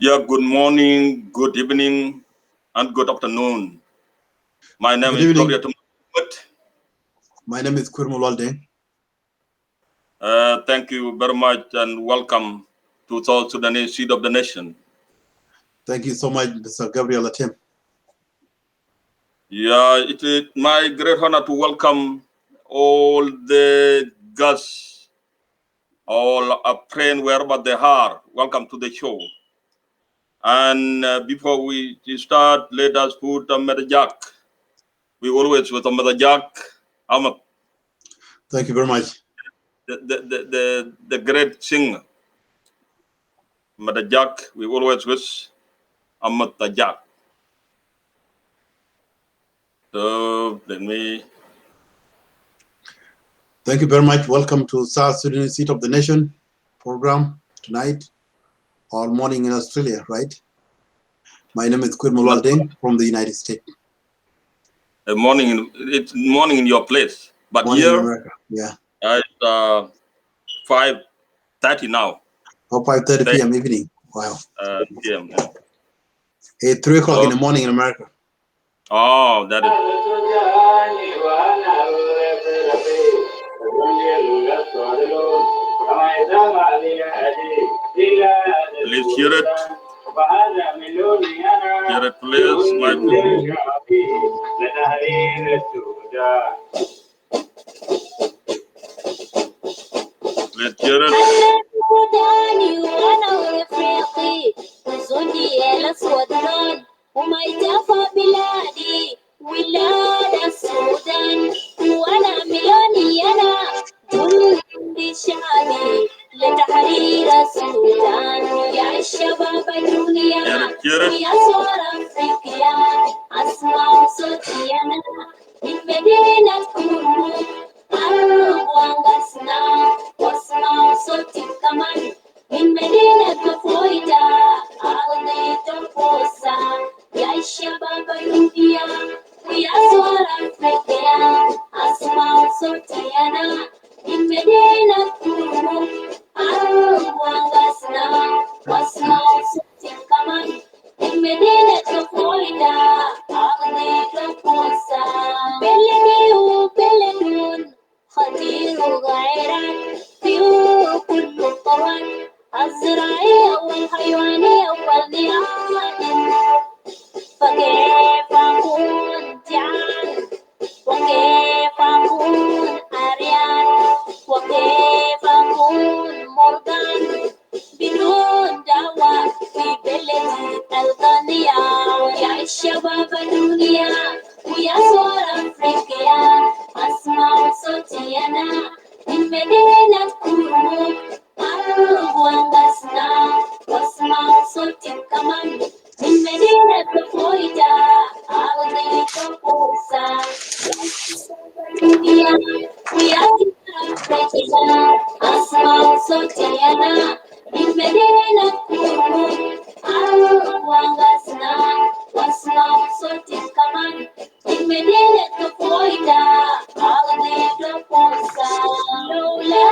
Yeah, good morning, good evening, and good afternoon. My name Good is evening. Gabriel. My name is Kurmulwalde. Thank you very much and welcome to South Sudanese Seed of the Nation. Thank you so much, Mr. Gabriel Atim. Yeah, it is my great honor to welcome all the guests, all a praying wherever they are. Welcome to the show. And before we start, let us put a Medajak. We always with a Medajak. Thank you very much. The great singer. Madajak, we always wish Amatajak. So let me. Thank you very much. Welcome to South Sudanese Seed of the Nation program tonight or morning in Australia, right? My name is Kurmulwalde from the United States. It's morning in your place, but morning here, in America, yeah. It's 5:30 now. Or 5:30 p.m. evening. Wow. PM. Yeah. Hey, 3 o'clock in the morning in America. Oh, that is. Please hear it. Hear it, please, my people. Let's hear it. وما يتفى بلادي ولاد السودان وانا مليوني انا جندي شعبي لتحرير السودان يا الشباب الدنيا ويا صور افريقيا اسمع صوتي انا من مدينة كرموك قرب وانقصنا واسمع صوتي كمان من مدينة كفويتا أغنية الفوسا يا الشباب الدنيا ويا صور أفريقيا أسمع صوتي أنا من مدينة كرموك قرب وانقصنا واسمع صوتي كمان من مدينة كفويتا أغنية الفوسا بلدي وبلدون خطير وغيران فيه كل الطوان الزراعية والحيوانية والبيئة فكيف أكون جعان وكيف أكون عريان وكيف أكون مرضان بدون دواء في بلدي الغنية يا الشباب الدنيا ويا صور أفريقيا أسمع صوتي أنا من مدينة كرموك قرب وانقصنا واسمع صوتي كمان من مدينة كفويتا أغنية الفرصة الدنيا ويا صور أفريقيا أسمع صوتي أنا من مدينة كرموك قرب وانقصنا واسمع صوتي كمان من مدينة كفويتا أغنية الفرصة لولا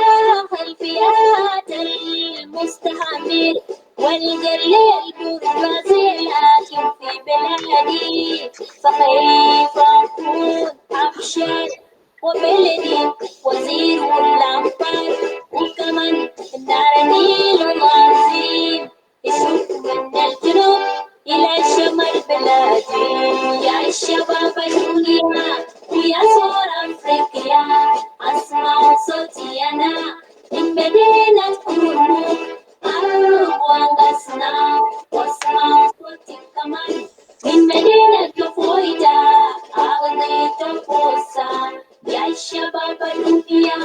خلفيات المستعمر والقليل البرازيل الحاكم في بلادي فكيف أكون أبشر وبلدي وزير والأنفار وكمان نار النيل العظيم يشوف من الجنوب إلى شمال بلادي يا الشباب الدنيا ويا صور أفريقيا أسمع صوتي أنا من مدينة كرموك قرب وانقصنا واسمع صوتي كمان من مدينة كفويتا أغنية الفرصة يا الشباب الدنيا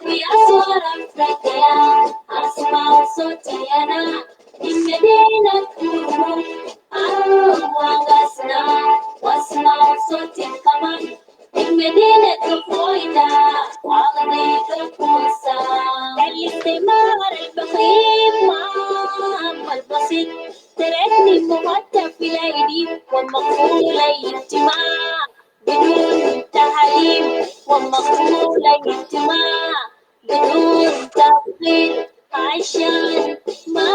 ويا صور أفريقيا أسمع صوتي أنا من مدينة كرموك قرب وانقصنا واسمع صوتي كمان من مدينة كفويتا أغنية الفرصة الاستمرار البخيل مع البسيط تركني ممتع في الأيدي والمقبول الاجتماع بدون تحريم والمقبول الاجتماع بدون تفصيل عشان ما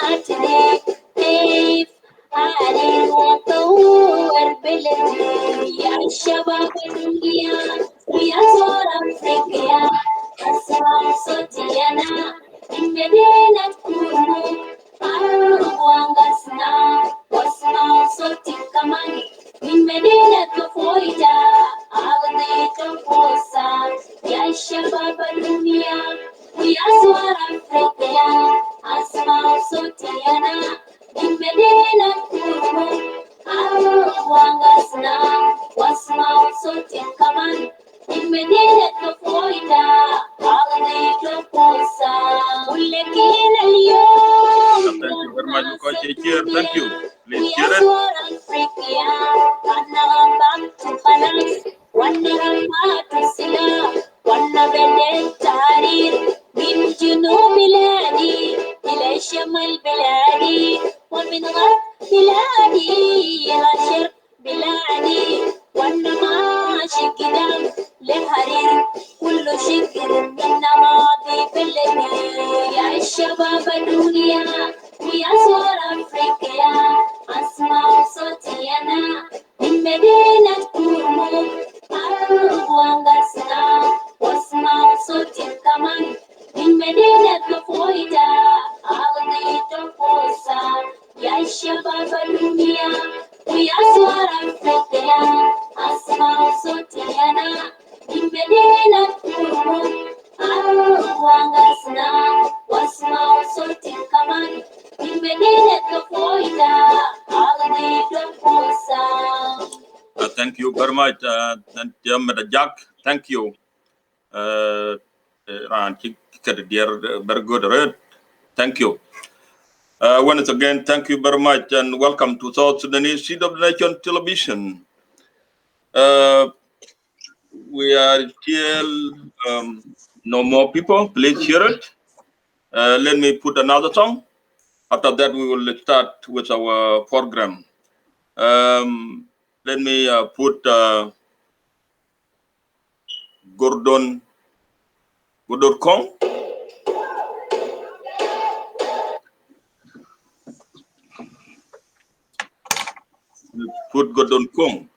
أترك علي وطور بلدي يا الشباب الدنيا ويا صور أفريقيا أسمع صوتي أنا من مدينة كونو أعرف وأنقصنا وأسمع صوتي كمان من مدينة كفويتا أغنية الفرصة يا الشباب الدنيا ويا صور أفريقيا أسمع صوتي أنا من مدينة كونو أعرف وأنقصنا وأسمع صوتي كمان من مدينة كفويتا أغنية الفرصة ولكن اليوم Thank you very much, Coach Cheer. Thank you. Please ويا share it. صور أفريقيا أنا غنبت خلاص وأنا رمات السلاح وأنا بديت تحرير من جنوب بلادي إلى شمال بلادي ومن غرب بلادي إلى شرق بلادي وأنا ماشي قدام للحرير كل شكر من ماضي بلدي يا الشباب الدنيا ويا صور أفريقيا أسمع صوتي أنا من مدينة كونو أعرف وأنقصنا وأسمع صوتي كمان من مدينة كفويتا أغنية الفرصة يا الشباب الدنيا ويا صور أفريقيا أسمع صوتي أنا من مدينة كونو أعرف وأنقصنا وأسمع صوتي كمان من مدينة كفويتا أغنية الفرصة. Thank you very much, Mr. Jack. Thank you. Very good, Red. Thank you. Once again, thank you very much, and welcome to South Sudanese Seeds of the Nation Television. We are still no more people. Please share it. Let me put another song. After that, we will start with our program. Let me put Gordon Kong. Put Gordon Kong.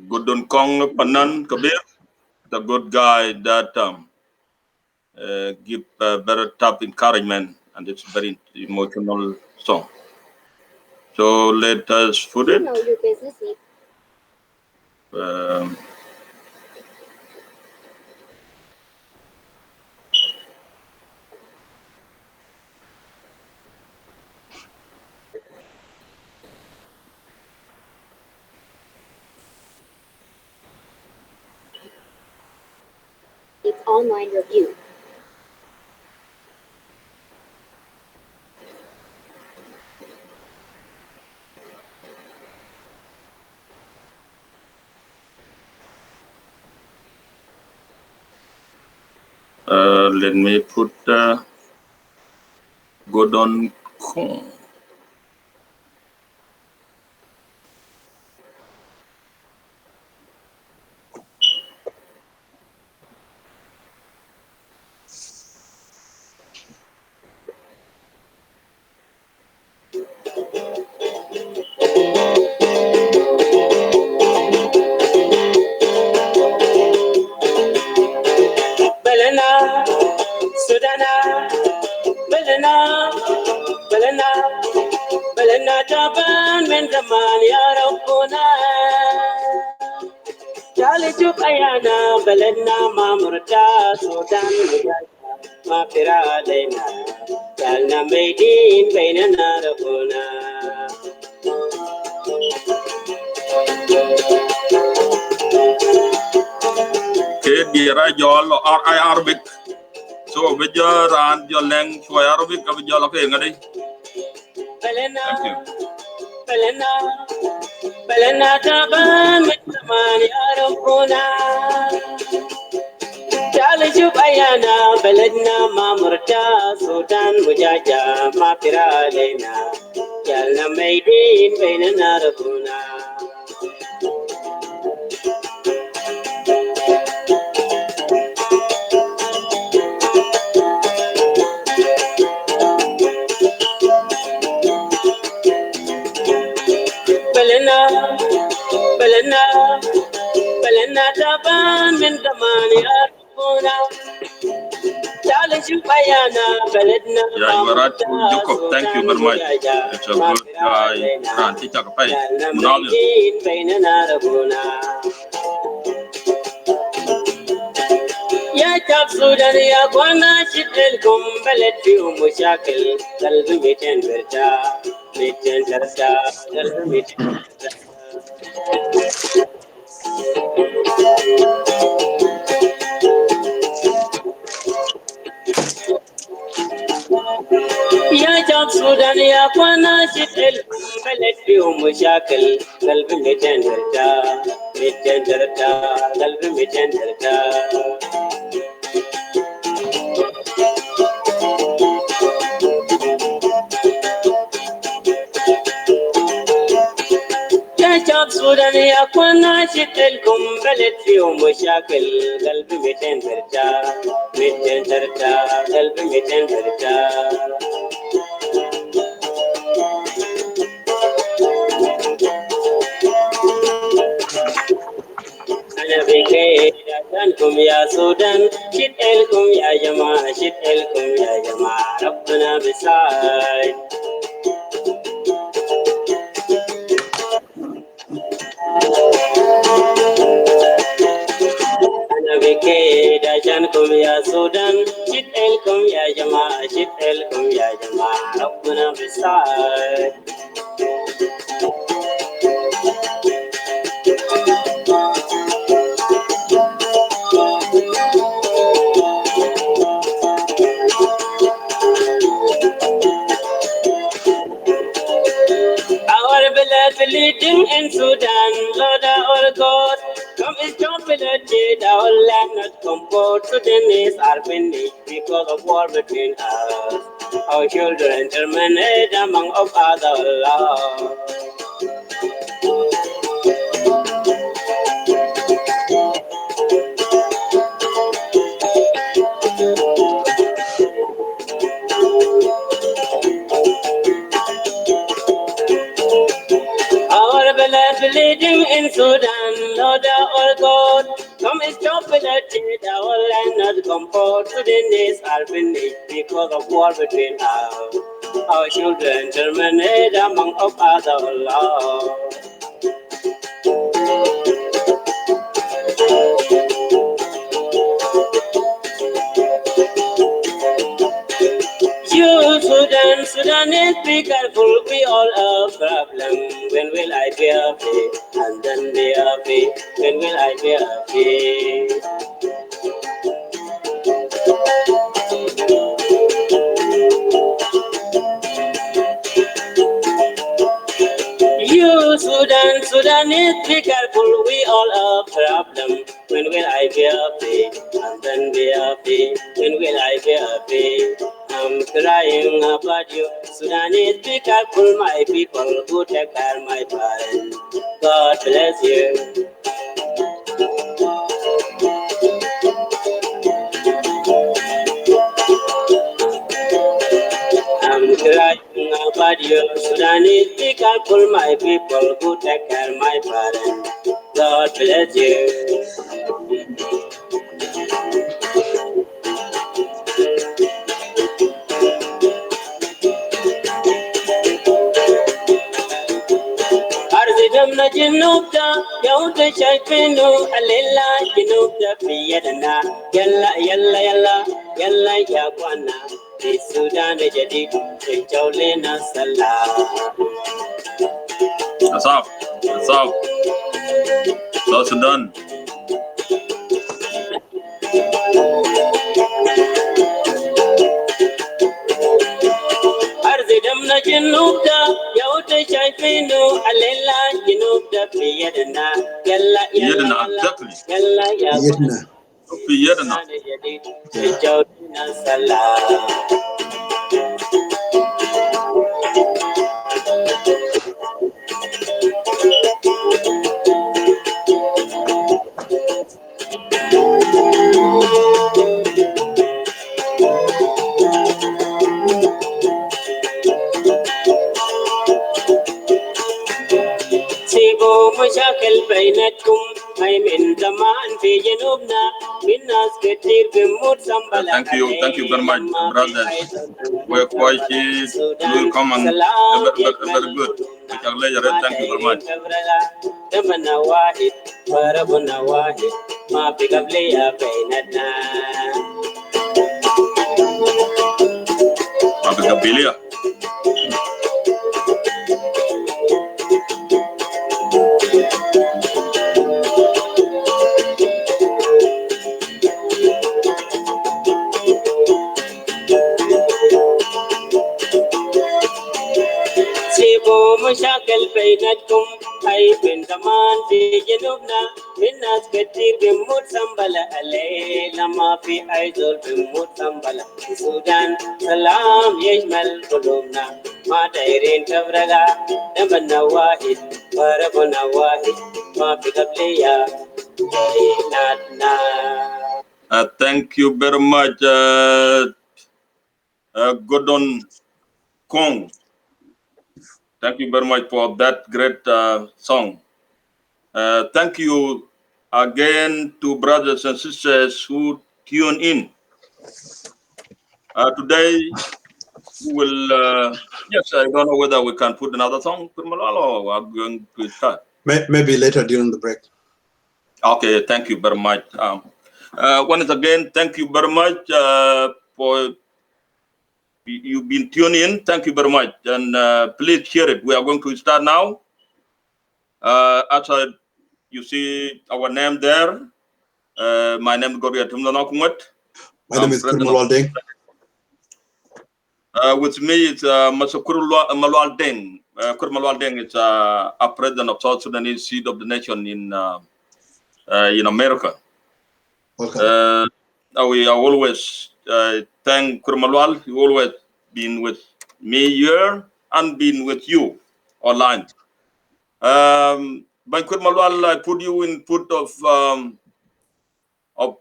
Gordon Kong Panan Kabir, the good guy that give very tough encouragement, and it's very emotional song. So let us put it. It's online review. Let me put Gordon Kong. Belena, Sudana, Belena, Belena, Belena, Japan, Mendaman, Yarapuna. Jali Jukayana, Belena, Mamurta, Sudan, Mapira, Lena, Jalna Maidin, Bainana, Rapuna. Okay, dear, or Arabic. So, with your and your language for Arabic, with your okay, thank you. Belena, Belena, Taban, Mitaman, Yarapuna. Jali Jubayana, Belena, Mamurta, Sudan, Mujaja, Mapira, Lena, Jalna Maidin, Bainana, Rapuna. بلنا تبان من زمان يعرفونا تعال شوف عيانا بلدنا Yeah, you are right, Jacob. Thank you very much. It's a good guy. Ranti Chakapai. Munawir. بيننا ربنا يا شعب سودان يا اخوانا شدلكم بلد فيهم مشاكل قلبي 200 برتا 200 درتا قلبي 200 يا شعب سودان يا اخوانا شدلكم بلد فيهم مشاكل قلبي 200 درتا 200 درتا قلبي 200 درتا يا شعب سودان يا اخوانا شدلكم بلد فيهم مشاكل قلبي 200 برتا 200 درتا قلبي 200 برتا أنا بكيت عشانكم يا سودان شدلكم يا جماعة شدلكم يا جماعة ربنا بيساعد أنا بكيت عشانكم يا سودان شدلكم يا جماعة شدلكم يا جماعة ربنا بيساعد Our beloved bleeding in Sudan, Lord our God, come is jumping our land not comfort. Sudanese are finished because of war between us. Our children terminated among of other laws. Our beloved bleeding in Sudan, Lord our God, come is jumping our land not comfort. Sudanese are finished because of war between us. Our children terminated among of other laws. You Sudan, Sudanese, be careful, we all have problem. When will I be happy? And then be happy. When will I be happy? You Sudan, Sudanese, be careful, we all have problem. When will I be happy? And then be happy. When will I be happy? I'm crying about you. Sudanese, be careful, my people who take care of my parents. God bless you. I'm crying about you. Sudanese, be careful, my people who take care of my parents. God bless you. أرزقنا جنوبنا يوم شايفينه الليلة جنوبنا في يدنا يلا يلا يلا يلا يا قوانا في السودان جديد الجولنا سلام Asaf. Asaf. South Sudan. أرزقنا جنوبنا يوم شايفينه الليلة جنوبنا في يدنا يلا Yedna, يلا exactly. يلا يا قوانا Yedna. في Yedna. جديد الجولنا سلام سيبوا مشاكل بينكم I'm in the man في جنوبنا من ناس كتير بموت سنبلة Thank you very much, brothers. We're quite welcome and very good. Thank you very much. دمنا واحد وربنا واحد ما في قبلية بيننا ما في قبلية. سيبوا مشاكل بيناتكم هاي من زمان في جنوبنا من ناس كتير بموت سنبلة الليلة ما في أي زول بموت سنبلة في السودان سلام يشمل قلوبنا ما دايرين تفرقة دمنا واحد وربنا واحد ما في قبلية بيناتنا. Thank you very much, Gordon Kong. Thank you very much for that great song. Thank you again to brothers and sisters who tune in. Today, we will, yes, I don't know whether we can put another song, or we're going to start. Maybe later during the break. Okay, thank you very much. Once again, thank you very much for you've been tuning in. Thank you very much. And please share it. We are going to start now. Outside, you see our name there. My name is Goria Tumlanakumwet. My name is Kurmalwaldeng. With me, it's Mr. Kurmalwaldeng. Kurmalwaldeng is a president of South Sudanese Seeds of the Nation in America. Welcome. We are always thank Kurmalwal. He always been with me here and been with you online. By Kurmalwal, I put you in put of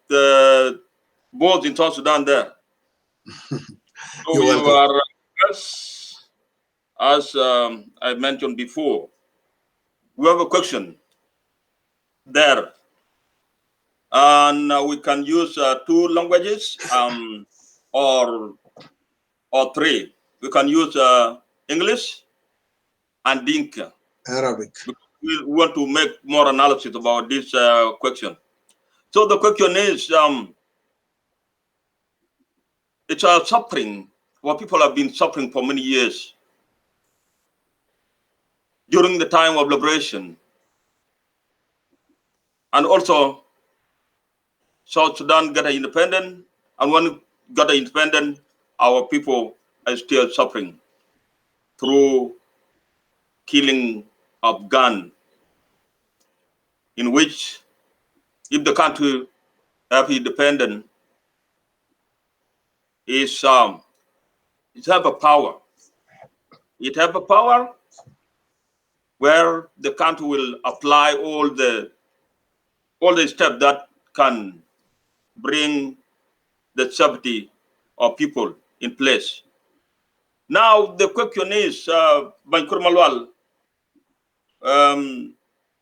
the boards in South Sudan there. So you are, as I mentioned before, we have a question there. And we can use 2 languages or 3. We can use English and Dinka. Arabic. We want to make more analysis about this question. So the question is, it's a suffering, what people have been suffering for many years. During the time of liberation. And also, South Sudan got independent, and when it got independent, our people are still suffering through killing of gun, in which if the country have independent, it have a power. It have a power where the country will apply all the steps that can bring the safety of people in place. Now the question is, Bankur Malwal,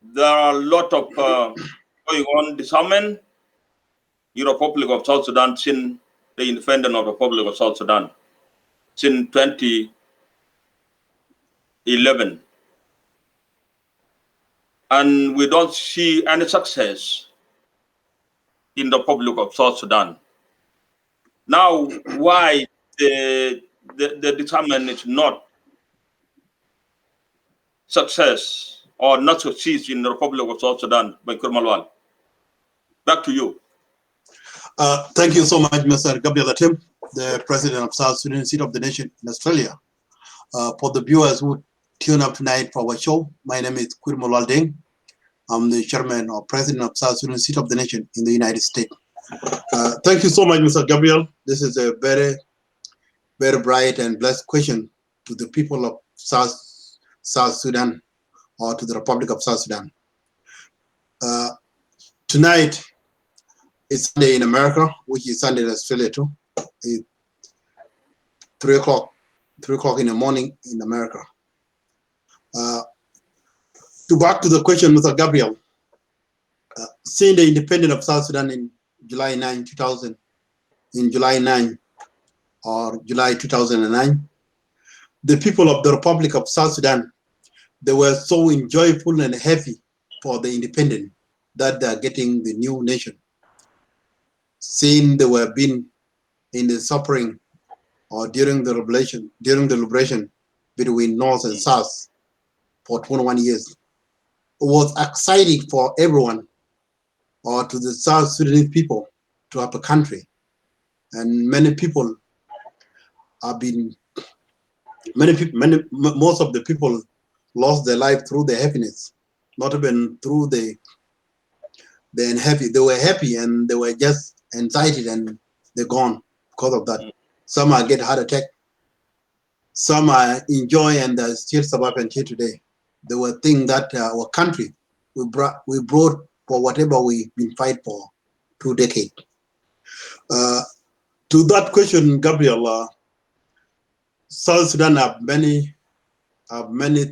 there are a lot of going on disarmament in the Republic of South Sudan since the independence of the Republic of South Sudan, since 2011. And we don't see any success in the Republic of South Sudan. Now, why the disarmament is not success or not succeed in the Republic of South Sudan, Bankur Malwal? Back to you. Thank you so much, Mr. Gabriel Atim, the president of South Sudanese Seeds of the Nation in Australia. For the viewers who tune up tonight for our show, my name is Kurmalwaldeng. I'm the chairman or president of South Sudanese Seeds of the Nation in the United States. Thank you so much, Mr. Gabriel. This is a very, very bright and blessed question to the people of South Sudan or to the Republic of South Sudan. Tonight, it's Sunday in America, which is Sunday in Australia too. It's 3 o'clock in the morning in America. To back to the question, Mr. Gabriel, Since the independence of South Sudan in July 9, 2000, in July 9 or July 2009, the people of the Republic of South Sudan, they were so joyful and happy for the independence that they are getting the new nation. Since they were been in the suffering or during the liberation between North and South for 21 years. It was exciting for everyone or to the South Sudanese people to have a country. And many people have been, most of the people lost their life through their happiness, not even through the unhappy. They were happy and they were just anxiety and they're gone because of that. Some are get heart attack. Some are enjoy and still survive until today. There were things that our country we brought for whatever we've been fight for 2 decades. To that question, Gabriel, South Sudan have many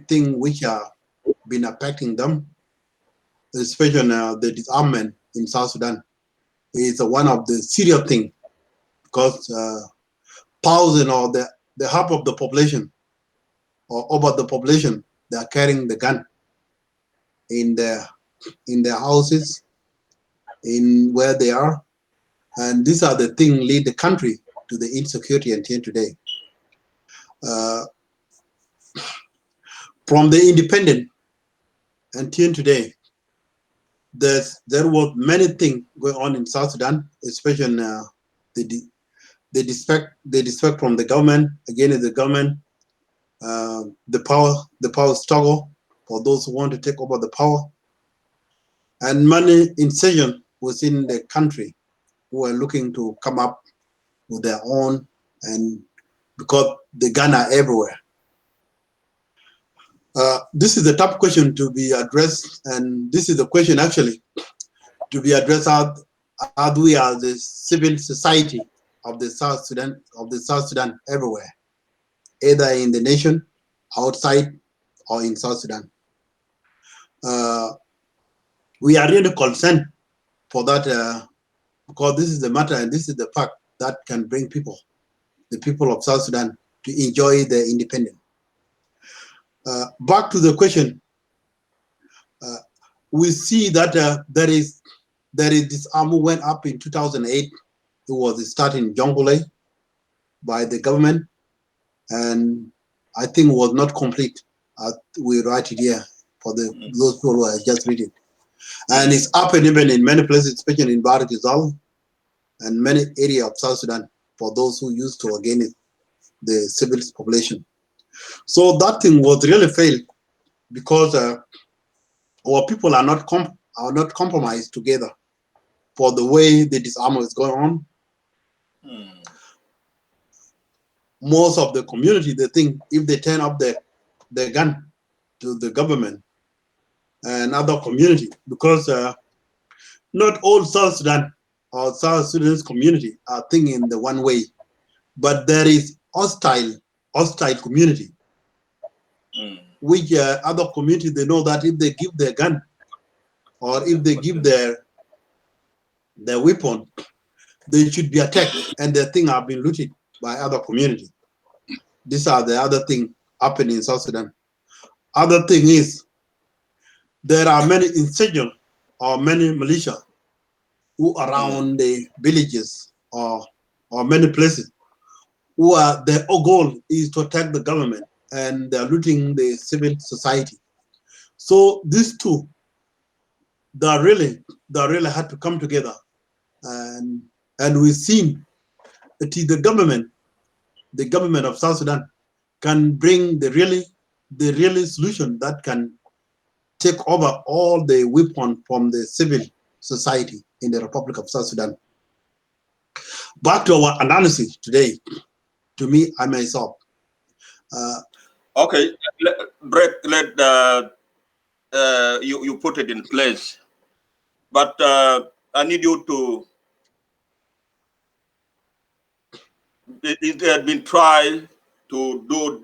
things which have been affecting them, especially the disarmament in South Sudan is one of the serious things because thousand or the half of the population or over the population, they are carrying the gun in their houses, in where they are, and these are the things lead the country to the insecurity until today. From the independent until today, there was many things going on in South Sudan, especially the disrespect from the government against the government, the power struggle for those who want to take over the power, and many insurgents within the country who are looking to come up with their own, and because the gun are everywhere. This is a tough question to be addressed, and this is the question actually to be addressed how we are the civil society of the South Sudan everywhere, either in the nation, outside, or in South Sudan. We are really concerned for that because this is the matter and this is the fact that can bring the people of South Sudan, to enjoy their independence. Back to the question, we see that there is this army went up in 2008. It was started in Jonglei by the government, and I think it was not complete. We write it here for those people who are just reading. And it's happened even in many places, especially in Bahr Ghazal and many areas of South Sudan, for those who used to against the civil population. So that thing was really failed because our people are not compromised together for the way the disarmament is going on. Most of the community, they think if they turn up their gun to the government and other community, because not all South Sudan or South Sudanese community are thinking the one way, but there is hostile community, which other community, they know that if they give their gun or if they give their weapon, they should be attacked, and their thing have been looted by other community. These are the other thing happening in South Sudan. Other thing is there are many insurgents or many militia who around the villages or many places who are their goal is to attack the government, and they're looting the civil society. So these two, they really had to come together, and we've seen that the government of South Sudan can bring the really solution that can take over all the weapons from the civil society in the Republic of South Sudan. Back to our analysis today, to me, I myself. Okay, Brett, you put it in place, but I need you to. It had been tried to do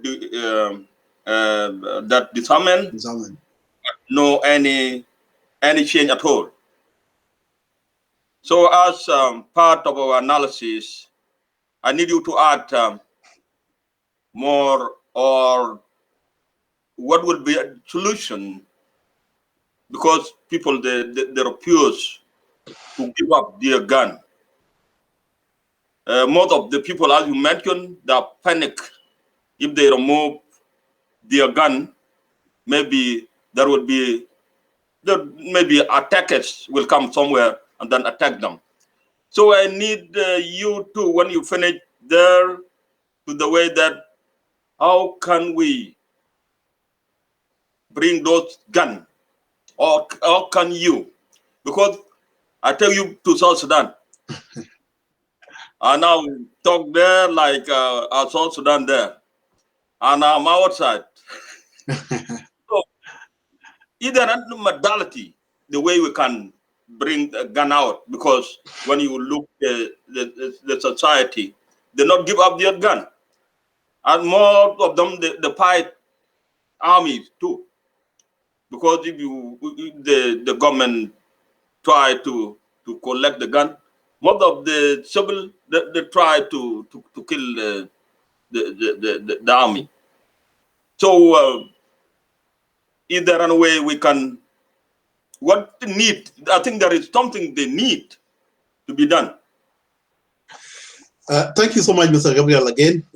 that disarmament. No any change at all. So as part of our analysis, I need you to add more, or what would be a solution, because people they refuse to give up their gun. Most of the people, as you mentioned, they panic. If they remove their gun, maybe there would be maybe attackers will come somewhere and then attack them. So I need you to, when you finish there, to the way that how can we bring those guns, or how can you? Because I tell you to South Sudan, and now talk there like South Sudan there, and I'm outside. So either another modality, the way we can bring the gun out, because when you look the society, they not give up their gun, and more of them they fight armies too, because if the government try to collect the gun, most of the civil they try to kill the army. So is there any way we can, what need, I think there is something they need to be done. Thank you so much, Mr. Gabriel, again.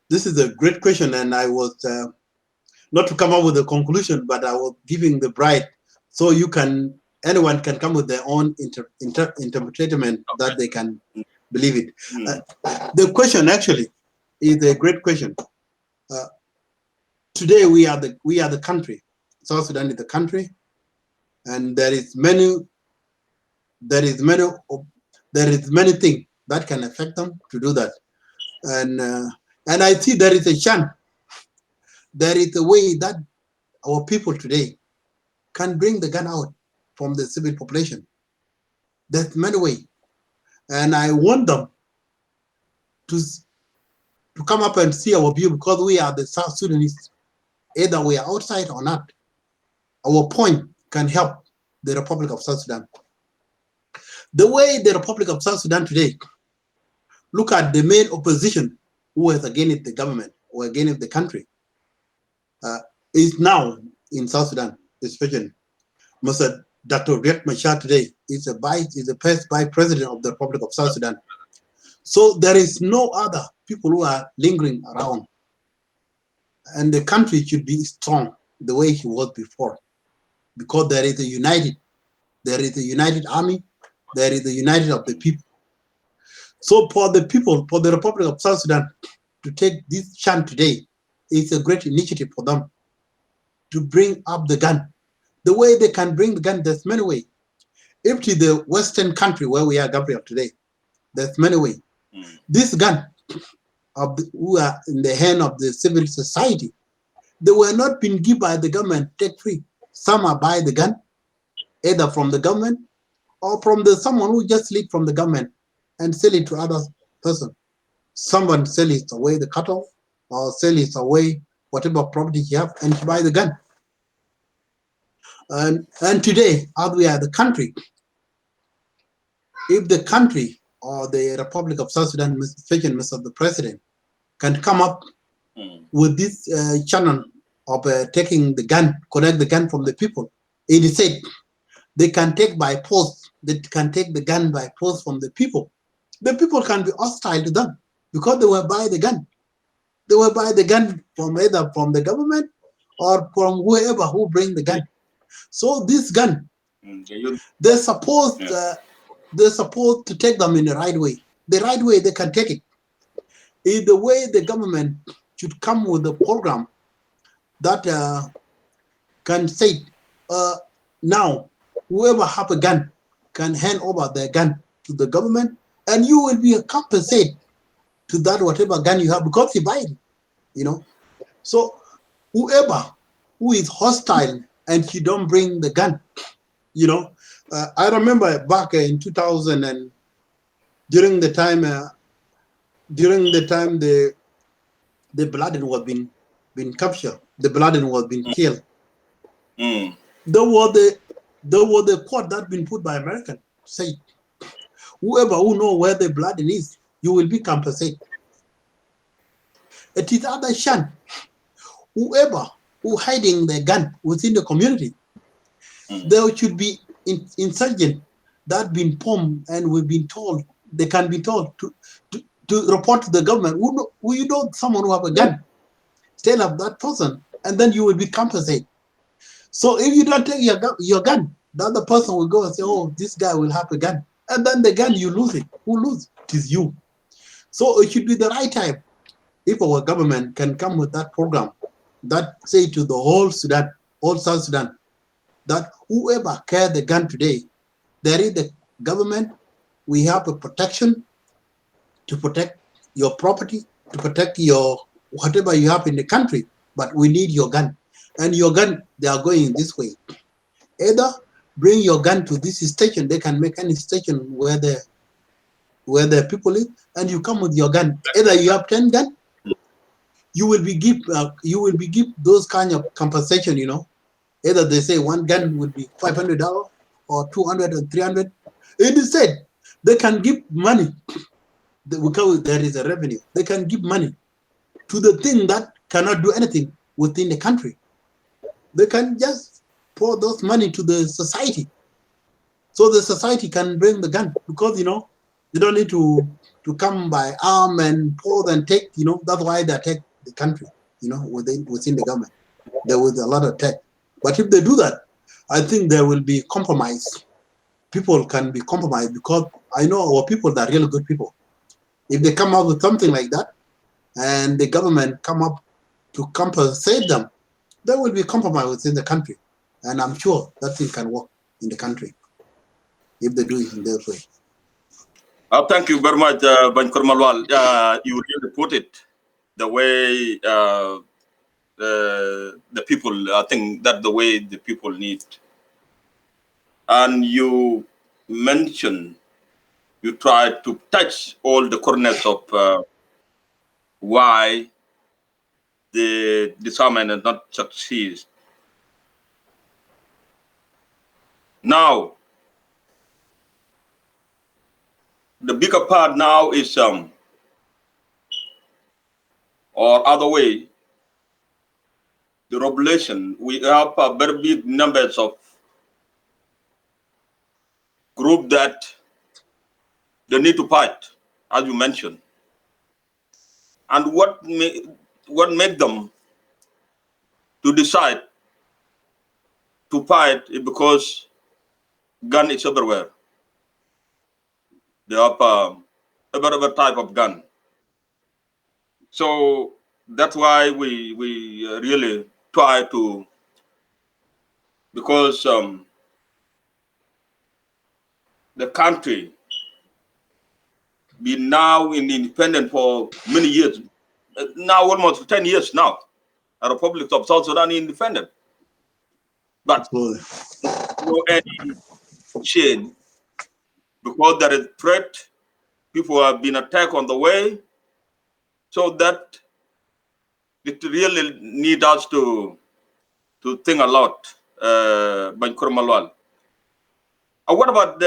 This is a great question, and I was not to come up with a conclusion, but I was giving the bright, so anyone can come with their own interpretation that they can believe it. The question actually is a great question. Today we are the country. South Sudan is the country, and there is many things that can affect them to do that. And I see there is a chance, there is a way that our people today can bring the gun out from the civil population. There's many ways. And I want them to come up and see our view, because we are the South Sudanese. Either we are outside or not, our point can help the Republic of South Sudan. The way the Republic of South Sudan today, look at the main opposition who is against the government or against the country, is now in South Sudan, especially Mr. Dr. Riek Machar today is the first vice president of the Republic of South Sudan. So there is no other people who are lingering around, and the country should be strong the way it was before, because there is a united army, there is a united of the people. So for the people, for the Republic of South Sudan to take this chance today, is a great initiative for them to bring up the gun. The way they can bring the gun, there's many ways. If to the Western country where we are, Gabriel, today, there's many ways. This gun who are in the hand of the civil society, they were not being given by the government take free. Some are buy the gun, either from the government or from someone who just lead from the government and sell it to other person. Someone sell it away the cattle, or sell it away whatever property you have, and to buy the gun. And today, as we are the country, if the country or the Republic of South Sudan, especially Mr. the President, can come up with this channel of taking the gun, collect the gun from the people, it is said they can take by force, they can take the gun by force from the people. The people can be hostile to them because they will buy the gun. They will buy the gun from either from the government or from whoever who bring the gun. So this gun, they're supposed to take them in the right way. The right way they can take it is the way the government should come with a program that can say, now whoever have a gun can hand over their gun to the government, and you will be compensated to that whatever gun you have because you buy it, So whoever who is hostile and you don't bring the gun, I remember back in 2000 and during the time the Bladen was been captured, the Bladen was being killed. There was the court that been put by American. say, whoever who know where the blood is, you will be compensated. It is other shan. Whoever who hiding the gun within the community, there should be insurgent that been formed, and we've been told, they can be told to report to the government. Who you know someone who have a gun, stand up that person, and then you will be compensated. So if you don't take your gun, the other person will go and say, oh, this guy will have a gun. And then the gun, you lose it. Who lose? It is you. So it should be the right time. If our government can come with that program that say to the whole Sudan, all South Sudan, that whoever carry the gun today, there is the government, we have a protection to protect your property, to protect your whatever you have in the country, but we need your gun. And your gun, they are going this way. Either bring your gun to this station, they can make any station where the people live, and you come with your gun. Either you have 10 guns, you will be give those kind of compensation, you know. Either they say one gun would be $500 or $200 and $300. Instead, they can give money because there is a revenue. They can give money to the thing that cannot do anything within the country. They can just pour those money to the society, so the society can bring the gun, because you know they don't need to come by arm and pour and take. You know, that's why they attack the country. You know, within the government, there was a lot of attack. But if they do that, I think there will be compromise. People can be compromised, because I know our people that are really good people. If they come up with something like that, and the government come up to compensate them, there will be compromise within the country. And I'm sure that thing can work in the country if they do it in their way. Thank you very much, Bankur Malwal. You really put it the way the people, I think that's the way the people need. And you mentioned, you tried to touch all the corners of why the disarmament has not succeeded. Now, the bigger part now is, or other way, the population. We have very big numbers of group that they need to fight, as you mentioned. And what make them to decide to fight is because gun is everywhere. They have every type of gun. So that's why we really try to, because the country been now independent for many years, now almost 10 years now. A Republic of South Sudan independent, but no any change, because there is threat. People have been attacked on the way, so that it really need us to think a lot. Bankur Malwal. What about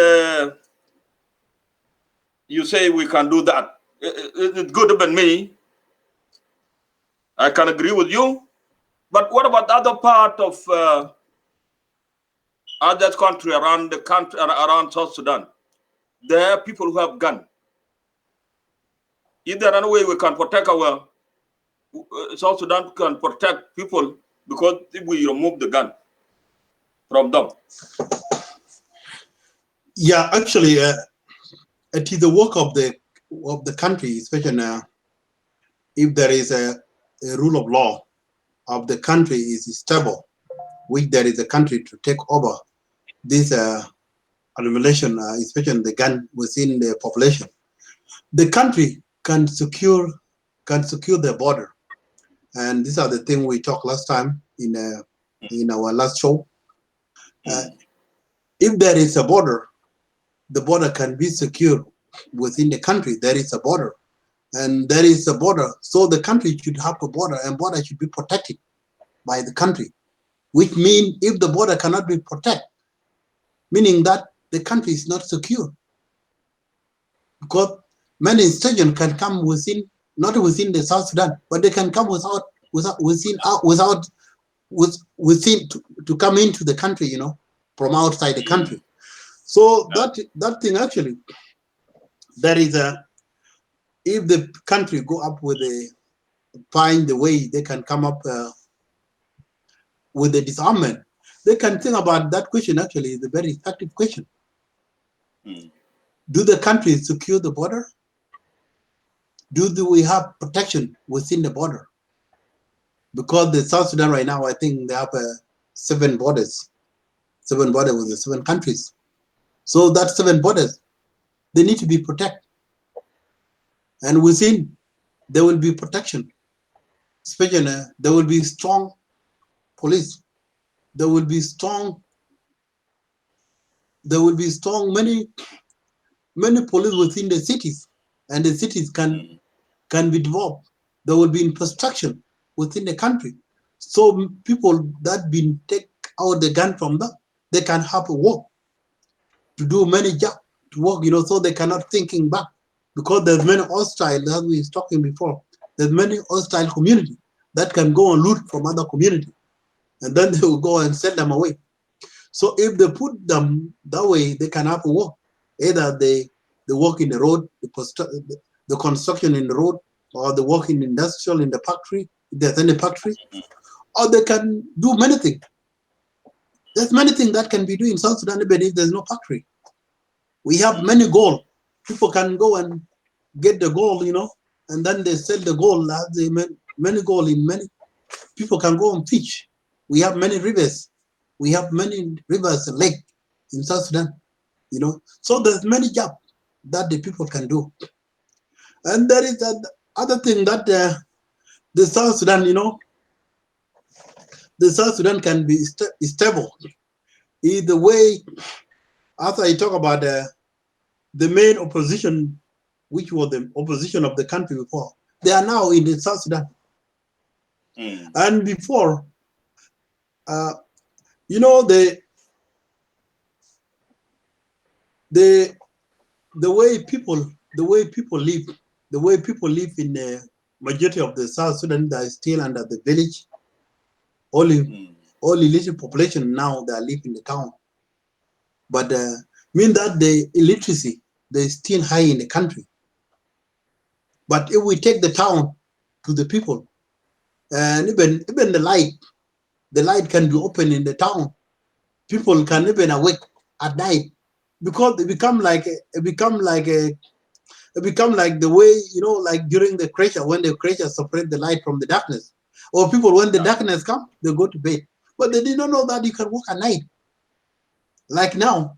you say we can do that? It's good about me. I can agree with you. But what about the other part of other country around the country, around South Sudan? There are people who have guns. Is there any way we can protect our South Sudan can protect people, because if we remove the gun from them? Yeah, actually, it is the work of the country, especially if there is a rule of law of the country is stable, which there is a country to take over this accumulation, especially the gun within the population. The country can secure the border, and these are the things we talked last time in our last show. If there is a border, the border can be secure within the country. There is a border, and there is a border, so the country should have a border, and border should be protected by the country. Which means if the border cannot be protected, meaning that the country is not secure, because many insurgents can come within, not within the South Sudan, but they can come within to come into the country, you know, from outside the country. So that thing actually, there is a, if the country go up with a, find the way they can come up with the disarmament, they can think about that question. Actually, is a very effective question. Do the countries secure the border? Do we have protection within the border? Because the South Sudan right now, I think they have 7 borders. 7 borders with the 7 countries. So that 7 borders, they need to be protected. And within, there will be protection. Especially, there will be strong police. There will be strong many police within the cities, and the cities can be developed. There will be infrastructure within the country, so people that been take out the gun from them, they can have a work to do many jobs to work, you know, so they cannot thinking back, because there's many hostile, as we was talking before, there's many hostile community that can go and loot from other community, and then they will go and send them away. So if they put them that way, they can have a work. Either they work in the road, the construction in the road, or they work in industrial, in the factory, if there's any factory, or they can do many things. There's many things that can be done in South Sudan even if there's no factory. We have many gold. People can go and get the gold, you know, and then they sell the gold. Many gold in many. People can go and fish. We have many rivers. We have many rivers and lakes in South Sudan, you know. So there's many jobs that the people can do. And there is other thing that the South Sudan, you know, the South Sudan can be stable. Either way, after I talk about the main opposition, which was the opposition of the country before, they are now in the South Sudan. And before, you know, the way people live, in the majority of the South Sudan that is still under the village. Only little population now that live in the town. But mean that the illiteracy, they still high in the country. But if we take the town to the people, and even the light can be open in the town. People can even awake at night, because it become like the way, you know, like during the creation, when the creation separate the light from the darkness, or people when the darkness come, they go to bed. But they did not know that you can work at night. Like now,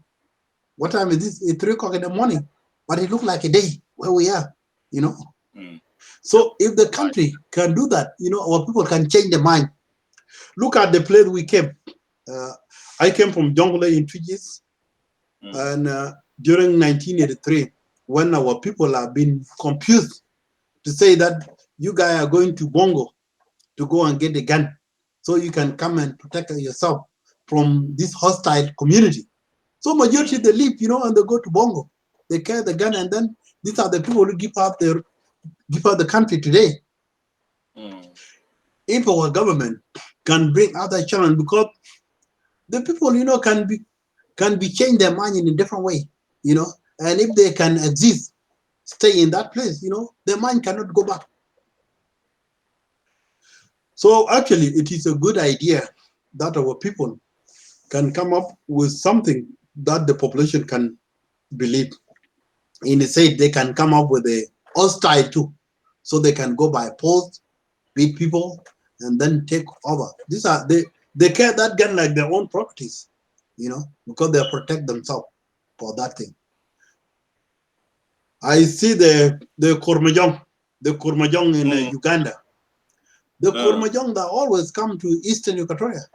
what time is this? It's 3 o'clock in the morning, but it looks like a day where we are, you know. So if the country can do that, you know, our people can change their mind. Look at the place we came. I came from Jonglei in Twigis, and during 1983, when our people have been confused to say that you guys are going to Bongo to go and get a gun, so you can come and protect yourself from this hostile community. So majority they leave, you know, and they go to Bongo. They carry the gun, and then these are the people who give up the country today. If our government can bring other challenge, because the people, you know, can be change their mind in a different way, you know, and if they can exist, stay in that place, you know, their mind cannot go back. So actually, it is a good idea that our people can come up with something that the population can believe. In the state, they can come up with a hostile too, so they can go by post, beat people, and then take over. These are they carry that gun like their own properties, you know, because they protect themselves for that thing. I see the Kurmajong in Uganda. The Kurmajong that always come to Eastern Equatoria,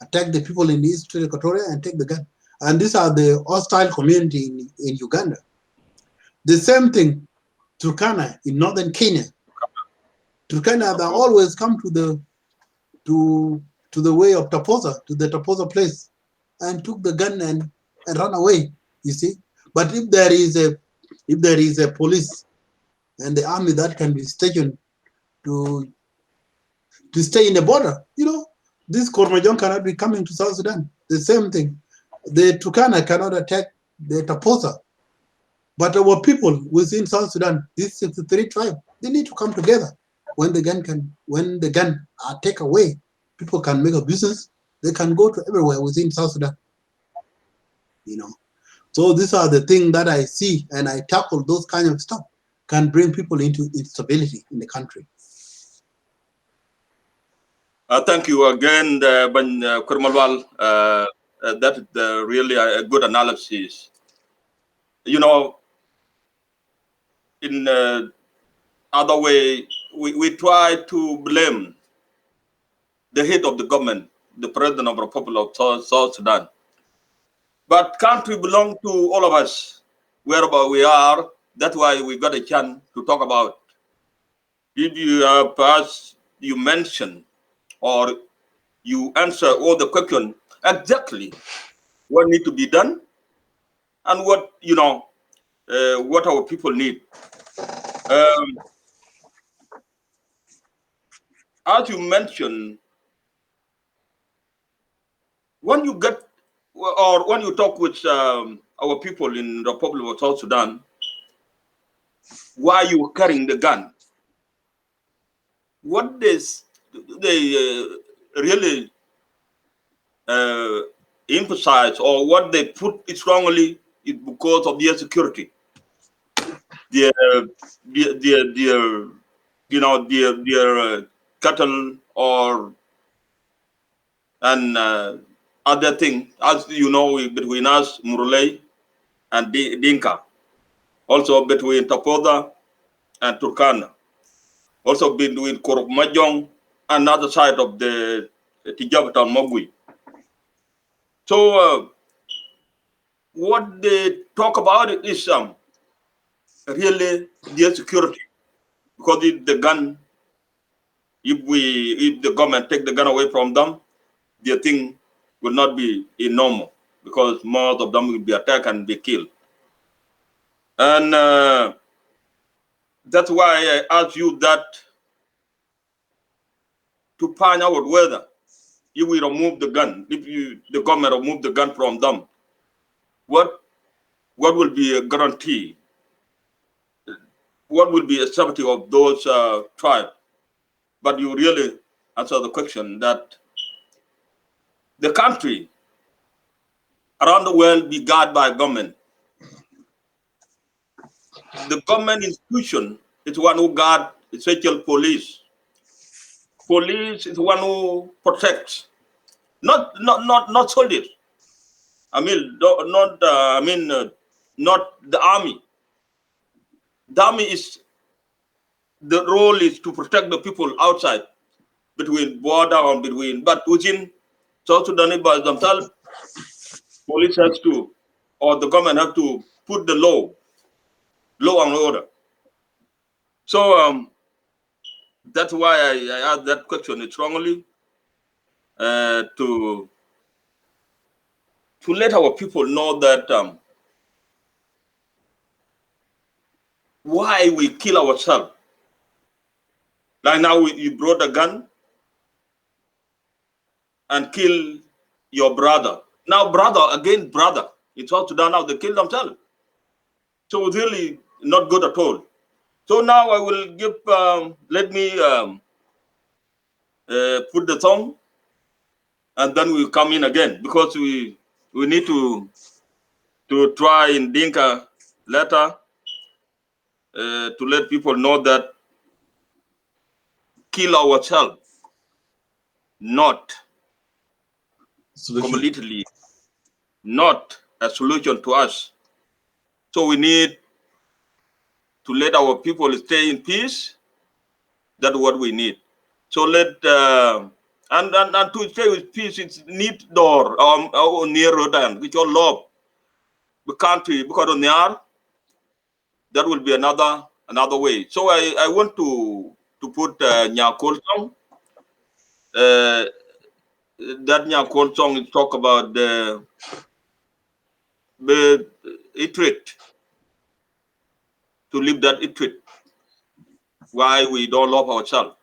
attack the people in Eastern Equatoria and take the gun. And these are the hostile community in Uganda. The same thing, Turkana in northern Kenya. Turkana that always come to the way of Taposa, to the Taposa place, and took the gun and run away. You see, but if there is a police and the army that can be stationed to stay in the border, this Kormajong cannot be coming to South Sudan. The same thing. The Turkana cannot attack the Taposa. But our people within South Sudan, these 63 tribes, they need to come together. When the gun are taken away, people can make a business. They can go to everywhere within South Sudan. So these are the things that I see, and I tackle those kind of stuff. Can bring people into instability in the country. Thank you again, Ben Kurmalwal. That is really a good analysis. In other way, we try to blame the head of the government, the president of the Republic of South Sudan. But country belongs to all of us, wherever we are. That's why we got a chance to talk about. If you perhaps you mention or you answer all the questions exactly what need to be done and what what our people need. As you mentioned, when you get or when you talk with our people in the Republic of South Sudan, why you carrying the gun? What they really emphasize or what they put it strongly is because of their security, their cattle or and other things, as you know, between us, Murule and Dinka, also between Tapoda and Turkana, also between Korokmajong and other side of the Tijabatan Mogui. So what they talk about is really their security, because if the gun, if the government take the gun away from them, their thing will not be normal, because most of them will be attacked and be killed. And that's why I ask you that to find out whether if we remove the gun, if the government remove the gun from them, what will be a guarantee? What will be a safety of those tribes? But you really answer the question that the country around the world be guarded by government. The government institution is one who guard special police. Police is one who protects, not soldiers. I mean, not the army. The army the role is to protect the people outside, between border and between, but within South Sudan by themselves, police has to, or the government have to put the law and order. So that's why I asked that question strongly, to let our people know that why we kill ourselves. Like now, you brought a gun and kill your brother. Now, brother against brother. In South Sudan now, they kill themselves. So it's really not good at all. So now I will give, let me put the song, and then we'll come in again, because we need to try in Dinka letter to let people know that kill ourselves, not completely, not a solution to us. So we need to let our people stay in peace. That's what we need. So let and to stay with peace, it's need door near Rodan, which all love the country, because on the that will be another way. So I want to put Nyakol song. That Nyakol song is talk about the be iterate to live that iterate. Why we don't love ourselves.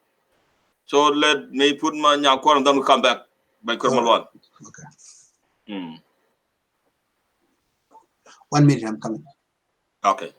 So let me put my Nyankor and then we come back by Kurmalwan. Okay. 1 minute, I'm coming. Okay.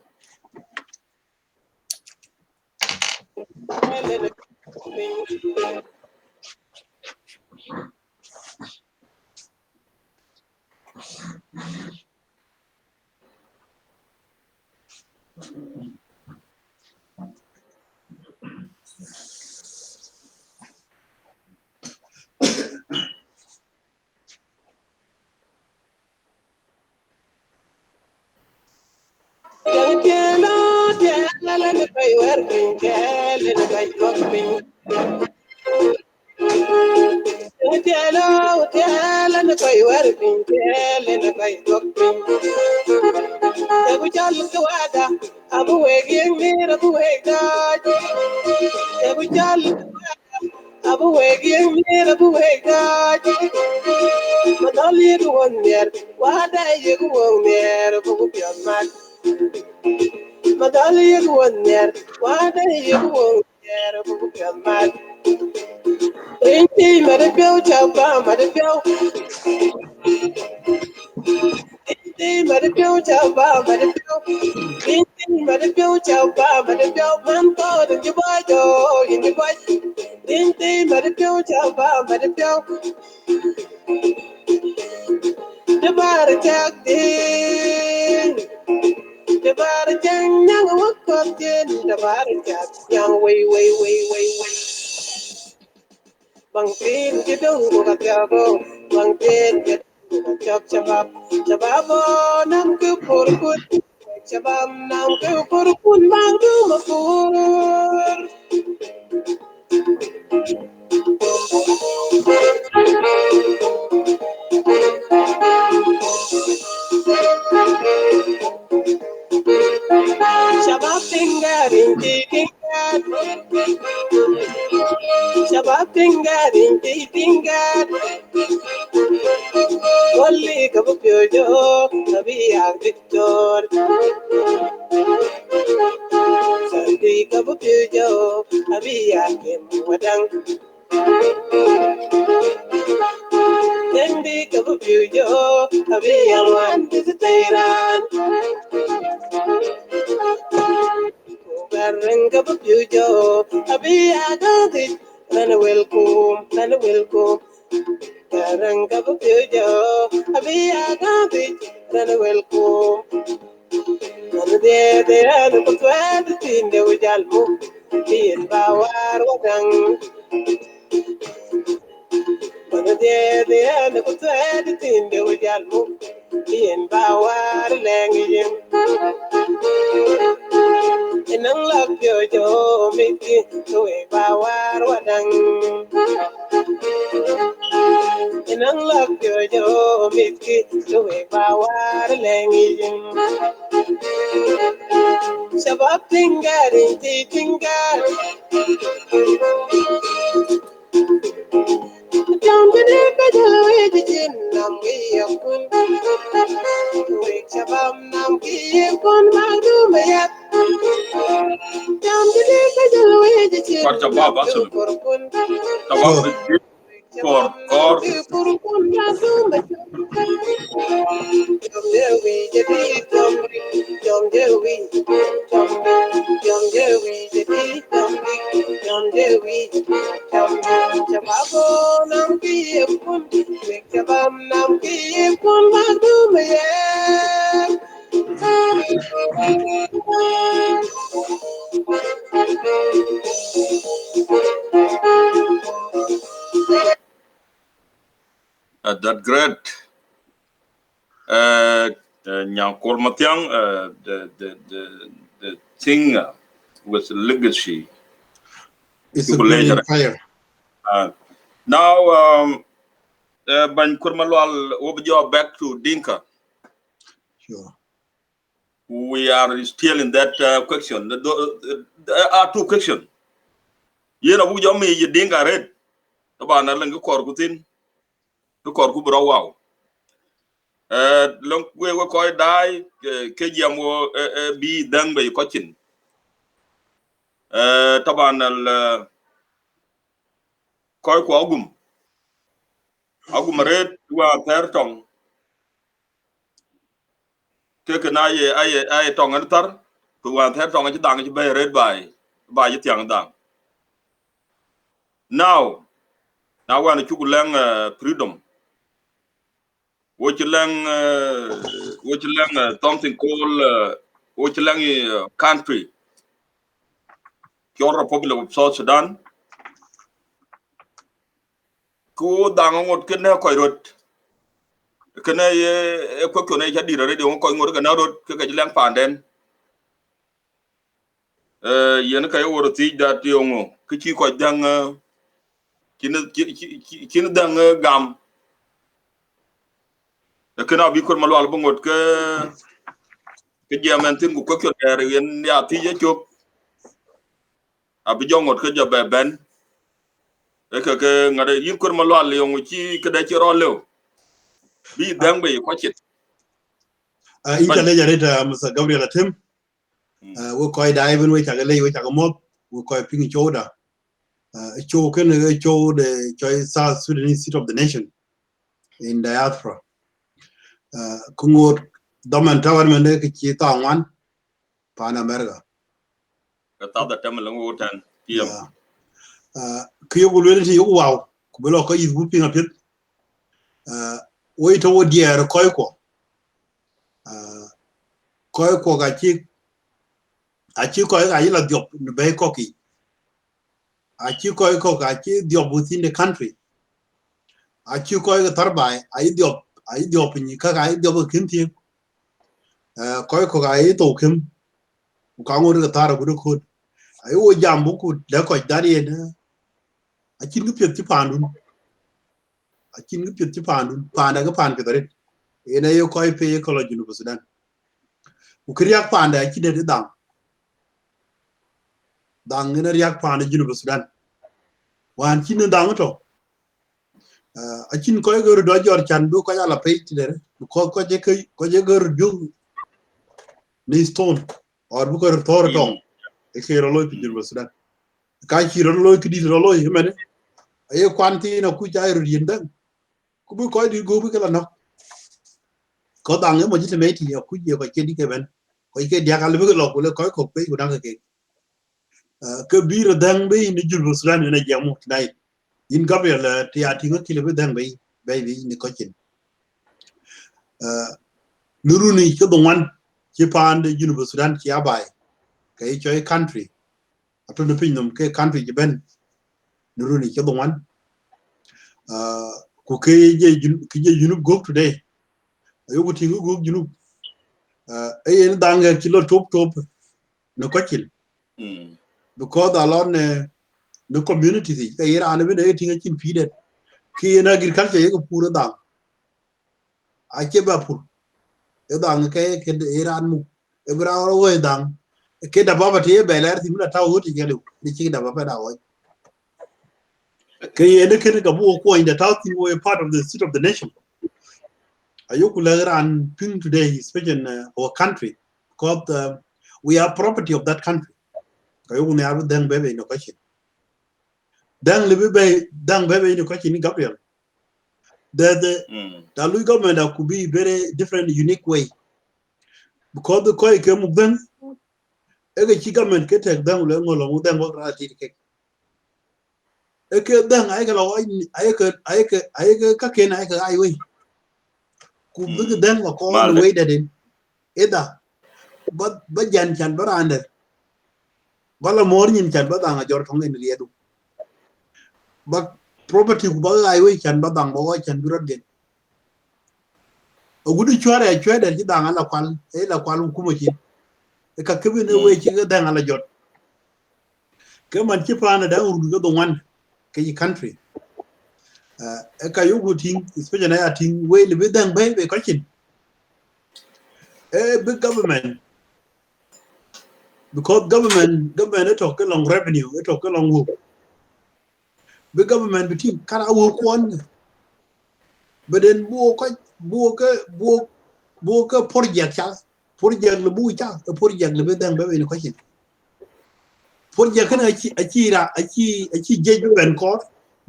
That great Nyankor Matiang, the thing with legacy. It's a great empire. Now, Ban Kurmalwal, Objo back to Dinka. Sure. We are still in that question. There are two questions. You know, who you me Dinka red about Nalang Korkutin, the Korku Bro. long we ko dai ke jam wo bi dang be ko chin taban al ko agum red wa ter tong ke na ye ay tong an tar ku wa ter tong ji dang ji be red ba ji tiang dang now wa na chu lang freedom which lang something called which lang country your Republic of South Sudan ku dang ngot ken ko rot ken ye ko ne jadi re de ko ngot ken rot ke lang panden yen ka yo ti da ti ngo ki chi ko dang kin dang gam ken abi ko malwal bo ngot ke jamen tin ku ko der yen ya ti je chop abi jongot ke jabe ben ke ngade yin ko malwal yo chi ke da chi ro lew bi dang be ko chit in chale jareta Mr. Gabriel Atim we koy da even we chagale we chagamot we koy ping choda cho ken cho the choi South Sudanese Seed of the Nation in diaspora kungot daman tawar mende ke chi tawwan pan America ka ta da tam lang wo tan pm kiyo gulwen ti wow ku belo ko yibu pinga pit we to wo dier koy ko ga chi a chi koy ga yila diop be ko ki a chi koy ko ga chi diop within the country a chi koy ga tarbai ai diop ni ka ga diop kin ti koy ko ga ai to kim ka ngor ga tar bu ko ai wo jambu ku da ko dari ne a chi ngi pit ti pandun a chi ngi pit ti pandun panda ga pan ke dare ene yo koy pe ko lo jinu Sudan ku kriyak panda a chi de dang ne riyak panda jinu Sudan wan chi ne dang to a chin koy go do jor chan du ko yala pe ti dere ko je go ju ni stone or bu ko tor tong e ke ro lo pi jinu Sudan ka chi ro lo ki di ro lo yemene ay kwanti na ku jay ro yinda ku bu ko di go bu kala no ko dang mo jite meti ku je ko ke di ke ben ko ke dia kala bu lo ku le ko pe ku dang ke bi ro dang be ni jinu Sudan ne jamu dai in Gabriel ti ati ngo kile be dang be ni ko chin nuruni ke dongwan ci pande jinu Sudan ci abay kay coy country ato no pinnum ke country ci ben nuruni ke dongwan ko ke je junu go today ayo ti go junu en danga ci lo top no ko cil because alon no community ti e ira ane be tinga cin pide ki na agriculture ye ko pura dang a ke ba pur e dang ke iran mu e bra wo dang ke da baba te be ler ti mula taw hoti gelu ni ci da baba da wo ke ye ne ke ga bu ko inda taw ti wo part of the seat of the nation ayoku ran ping today especially in our country because we are property of that country ayoku ne abu dang bebe no question dang le bebe dang bebe no question ni Gabriel the Louis government could be very different unique way because the koi ke mu ben ege ci government ke tek dang le ngolo mu dang wo ra ti ke eke dang ay ka lo ay ke ka ken ay ka ay we ku big dang ko the way that in eda ba jan chan barande bala mor nyin chan ba dang jor thong en riedu ba property ku ba ay we chan ba dang bo chan birod gen ogudu chware ci dang ala kwal e la kwal ku mo ci e ka kebe ne we ci dang ala jot ke man ci pana da urdu do wan ke country e ka yugo ting especially na ting we le dang be ko chin big government because government it talk long revenue it talk long work big government between kara wo kwon but then bo ka project le bu cha project le bedang be ni question project kana achi jeju ben ko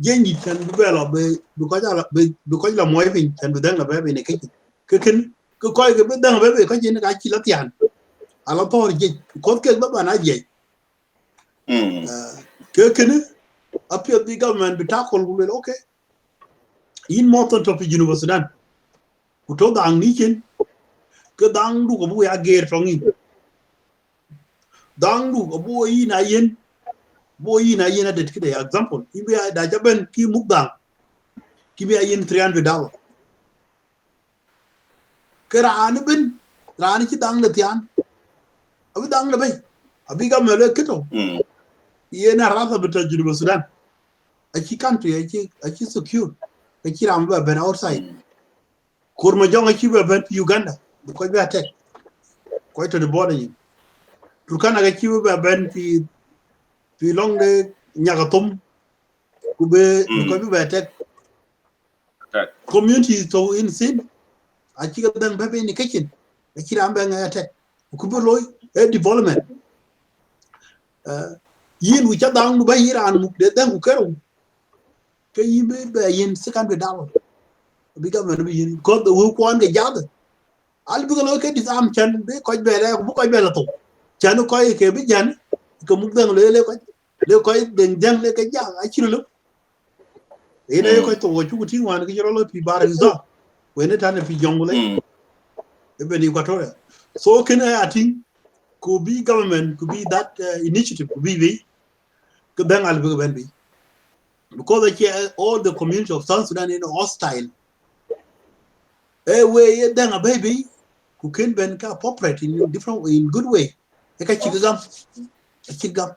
jengi tan bu belo be bu ko la moy fin tan bedang la be ni ken ko koy ke bedang be ko jin ka chi la tian ala tor je ko ke ba na je ke ken appeal the government be tackle will okay in motor to University Sudan ku to dang ni chen ke dang du ko bu ya ger tongin dang du ko bo yi na yen de kide example ibe da jaben ki mugdang ki be yen $300 ke ran ben ran ki dang le tian abi dang le bay abi ga mele kito yena rasa beta University Sudan achi country achi secure achi ram ba ben outside kurma jonga chi ba ben Uganda ko be attack ko to the border yin Turkana ga chi ba ben fi long de nyagatum ku be ko be attack community to insane achi ga dan ba be ni kitchen achi ram ba nga attack ku be loy development yin wi cha dang ba yiran mu de dan ku kero ke yibe be yin $600 biga men bi yin ko the wu ko ande jade al biga lo ke disam chan be ko be le bu ko be la to chan ko ke bi jan ko mu dan le ko den jang le ke jang a chiru ene ko to wo chu ti wan ke ro lo pi bar za we ne tan fi jongule e be ni ko to so can I think could be government could be that initiative could be could then al biga ben bi because all the community of South Sudan in hostile way then a baby who can ben ka operate in different in good way ka chigam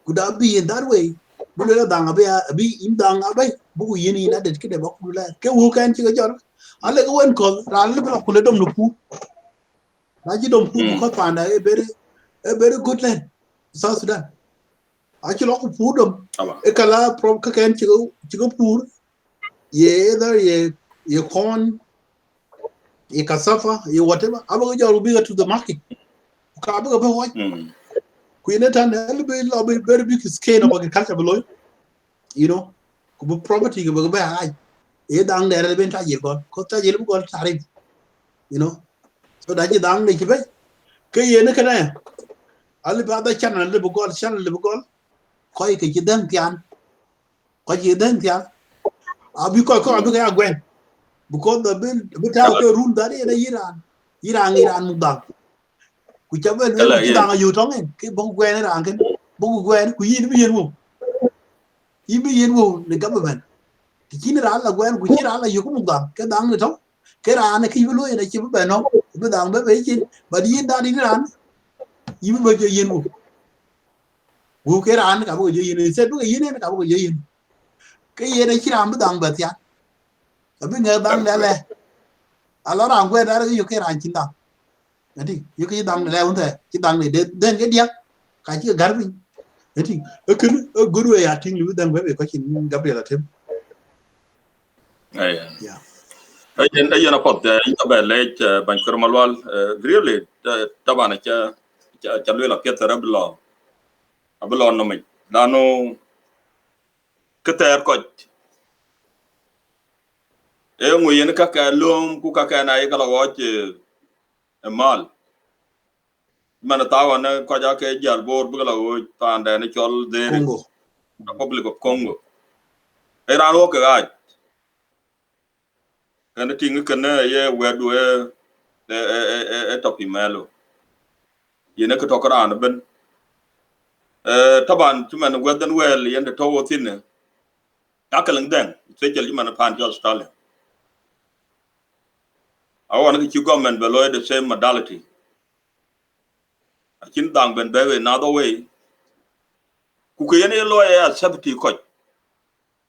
could that be in that way bulela danga be in danga bay bu yini na de kide ba kula ke wo kan chiga jor ale ko won ko ral le ba kula dom no pu na ji dom pu ko panda e very good land South Sudan a chi lo ku pu dom e kala from ka kan chiga pur ye either ye corn ye cassava ye whatever aba jor bi to the market ka ba ba what Queen tan be very big scale of agriculture below you know ku property go ba ai e dang der ben ta yir gon ko ta yir gon tarif you know so da ji dang ne ki be ke ye ne kana ali ba da channel le bu gol ko ke ki dan tian ko ji dan tian abi ko abi ga gwen because the bill bi ta ko rule da ne Iran mu dang ku chabe ne ki dang yu tong en ke bo gwen ran ken bo gwen ku yin bi yen wo ne government ki ra la gwen ku ra la yu mu dang ke dang ne to ke ra ne ki bi lo ne ki bi no bi dang be yin ba yin da di ran yi bi je yen wo ke ran ka bo je yen se du yin ne ka bo je yin ke yen ki ran bi dang ba tia abi ne dang le ala ran gwen da yu ke ran chin dang ati yu ke dang le un te ki dang ne den ke dia ka chi gar bi ati ken good way I think lu dang be ko chin Gabriel atem yeah ayen apot ba le ban kurmalwal really tabana cha lwela ketara ablo no me dano keter ko nguyen ka ka lum ku ka na ye kala woche mal mana tawa na ko ja ke jal bor bugala wo pande ne chol de Congo Republic of Congo era ro ka ga kana tinga kana ye wedu topi melo yene ko tokara an ben taban tuman wedan wel yende to wotin akalang den special man pan jo Australia I want to government below the same modality akin dang ben bewe another way ku ko yene lo ya sabti ko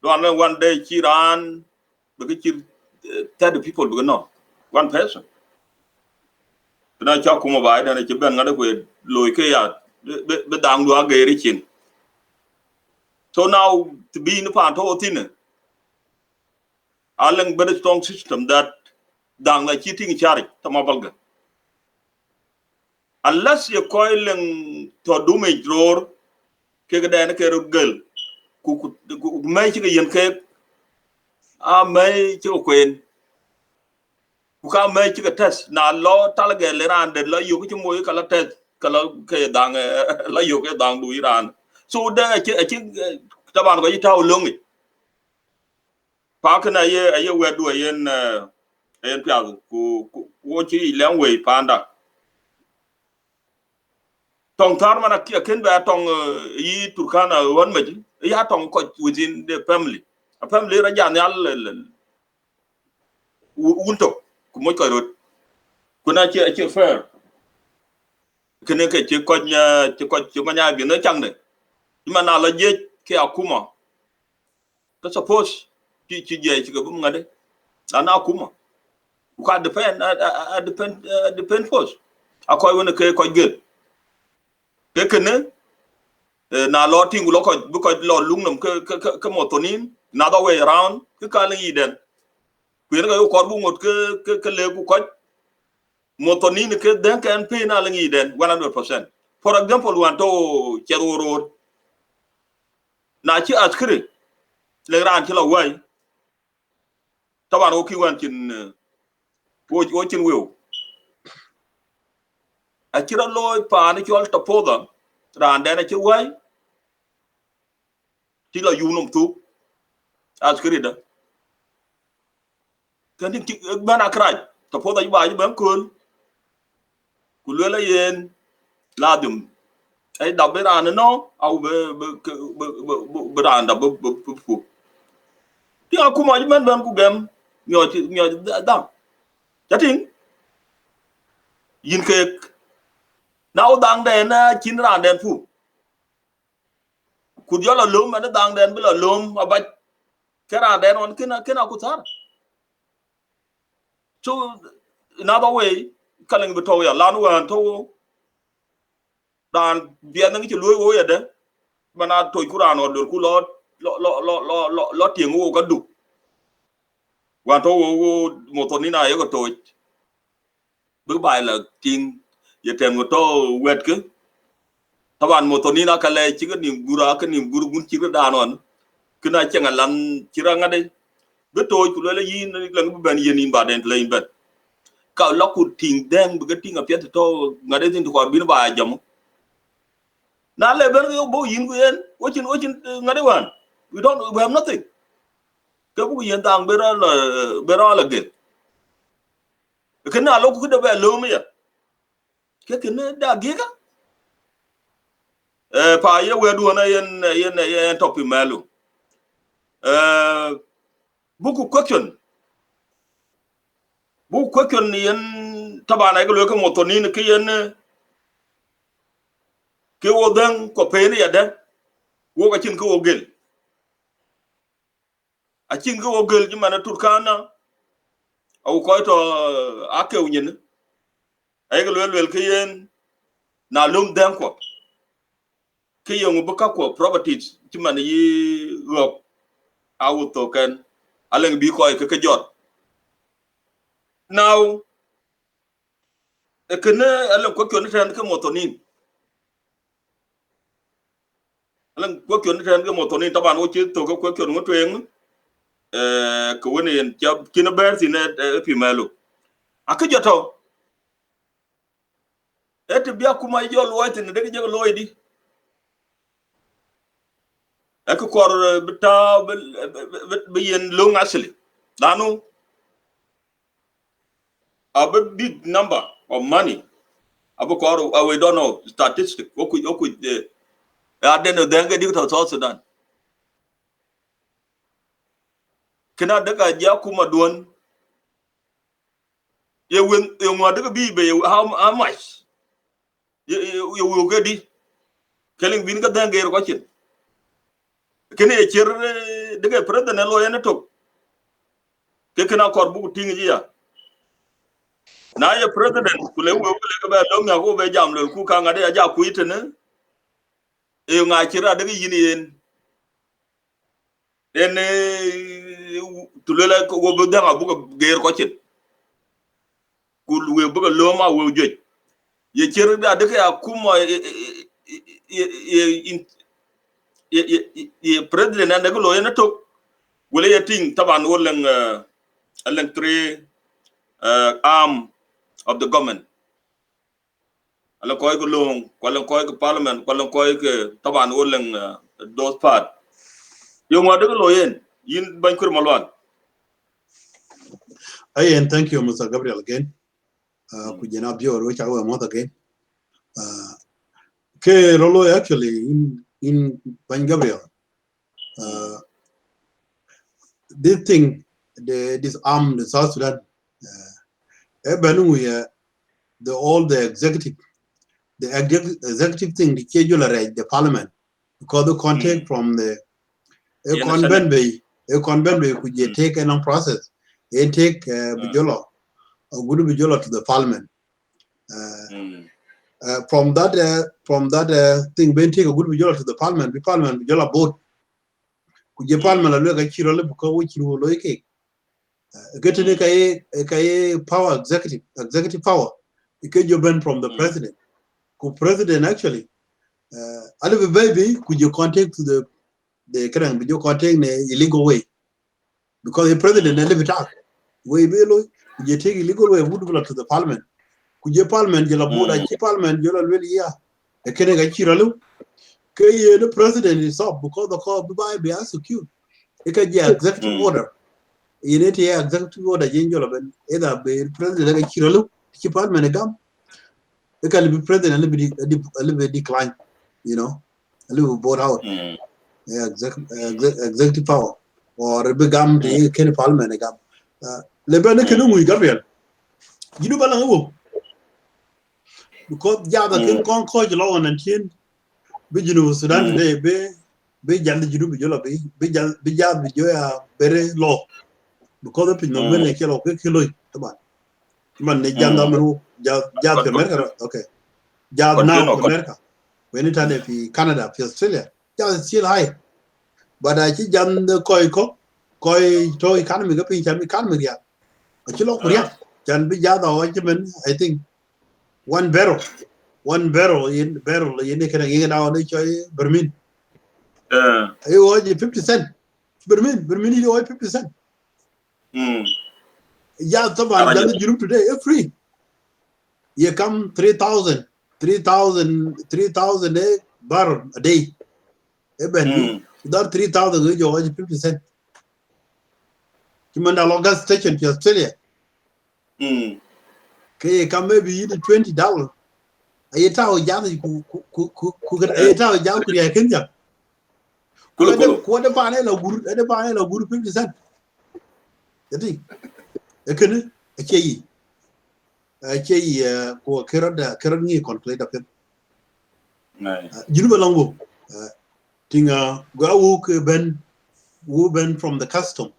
don one day chiran be ki 30 people do no one person na cha kuma ba da ne ke ben ngada ko lo ke ya be dang do ga chin so now to be in pan to tin alang very strong system that dang la cheating charge tamabalga unless you coiling to do me draw ke ga dana ke girl ku mai chi ga yen ke a mai chi ko kwen ku ka mai chi ga test na lo talga le ran de lo yu ku moy kala test kala ke dang la yu ke dang du iran so da chi taban ko yitaw longi pa kana ye wedu yen yen pya ku wo chi len we panda tong tar mana ki ken ba tong yi turkana won meji ya tong ko within the family a family ra jan yal unto ku mo ko rot kuna chi fair kene ke chi ko nya bi na chang de mana la je ke akuma ka suppose chi je chi ko bum ngade ana akuma ka depend force akoy wona ke ko gel ke kene na lo tingu lo ko bu ko lo lungnam ke motonin na the way around ke ka le yiden ku yen ga ko bu ngot ke le ku ko motonin ke den kan pe na le yiden 100%. For example wan to cheroro na chi askri le ran chi lo wai taban o ki wan chin wo chin wew a chi ro loy pa ni chol to poda ran den chi wai chi lo yunum tu askri da kan ti bana kraj to poda ba ji ban kul ku le la yen ladum ai đọc cái đàn nó au bê đàn đọc bê phụ thì aku mau cuman bang ku gam nyo dang jadi yin ke nau dang den na chin ran den fu ku yo la lum na dang den bi la lum aba cái ran den on kena ku tar so in other way kaling bi to ya lan wan to dan bian ngi ci loy wo ya de mana toy kuran or ku lo tieng wo ka du wan to wo motonina yo ko toy bước bài là tin giờ thèm một tô quẹt cứ các bạn một tuần đi na kale chỉ cái niềm guru muốn chỉ có đàn on cứ nói chẳng là lăn chỉ ra ngay đây biết tôi cũng lấy gì lần bên yên in bà đèn lên bên cậu lóc cụt thình đen bữa cái thình ở phía tôi ngay đây thì tôi biến bài giống nãy lại bên cái bố yên của em watching ngay đây bạn we have nothing cái bố yên tàng bên đó là cái nào lúc cứ đợi về lâu mới cái này đã ghê cả pa ye wedu na yen topi malu buku question yen tabana ga lo ko motoni ne yen ke wodan ko pe ne yada wo ga cin ko wogel a cin ko wogel ji mana turkana au ko to akew nyin ay ga lo ke yen na lum den ko ke yen bu ka ko properties ji mana yi gop awu to kan alen bi ko ke jot now ekene alen ko kyo ne tan ke motonin alen ko kyo ne tan ke motonin taban wo chi to ko kyo ngo twen ko woni en jab kina ber sine pi malu akajoto et bia kuma yo loite ne de je loidi ek kor bita be yen long asli danu a big number of money abu kor we don't know statistic oku adeno denga dik to South Sudan kina daga ja kuma duon ye wen ye ngwa daga bi be how much ye wo gadi kelin bin ga denga ro ko kene e cher daga president lo yana to ke kana kor bu tingi ya na ye president kule wo kule ka ba lo nga ko be jam lo ku ka ngade ja ku itene e nga chira daga yini yen en tulela ko bo danga bu ko ger ko cin kul we bu ko loma we joj ye cer da de ya kuma ye president and ko lo yana to wala ya ting taban wolen alen three arm of the government ala koy ko long wala koy ko parliament wala koy ko taban wolen those part yo ngwa de ko lo yen yin ban kur malwan And thank you, Mr. Gabriel, again. Kujena Bio, which I will mother again. Rolo actually in Ban Gabriel. This thing, disarm the South Sudan. All the executive thing, the schedule the parliament, because the contact from the convent could take a long process. They take Bijolo, a good Bijolo to the parliament. From that thing, when take a good Bijolo to the parliament Bijolo vote. Could you parliament a look at Chirolo because which you will like get a power executive power. It can you ban from the president. Could president actually a little baby could you contact to the current video contact in an illegal way because the president never talk way below you take illegal way would to the parliament could you parliament you board a parliament you really yeah the can get chiralu the president is up because the call be secure it can be executive order you need to have executive order either the president get chiralu parliament gam it can be president a little bit decline you know a little board out executive power or begam the Kenny Parliament agam. Lebana kenu Gabriel. You know balango because the ken kon ko jalo on antin be South Sudan today be jand jinu be jolo be jand be joya very low because the no men kilo kilo taban man ne janda manu jand America okay jand now America when it and fi Canada fi Australia jand still high. But I see Jan the koi to economy go pin chan economy ya. A chilo korea can be jada I think one barrel in can get out the choy Bermin. I owe 50 cents. Bermin you owe 50 cents. Yeah, someone done the Europe today free. You come 3,000 barrel a day. Without 3,000 you owe 50 cents. You man a gas station to Australia. Okay, come maybe you $20. I tell you could I tell you Korea Kenya. Quarter panel of good 50 cents. The thing. A can a key. A key for currently complete of it. You know, long Tinga go ben from the custom,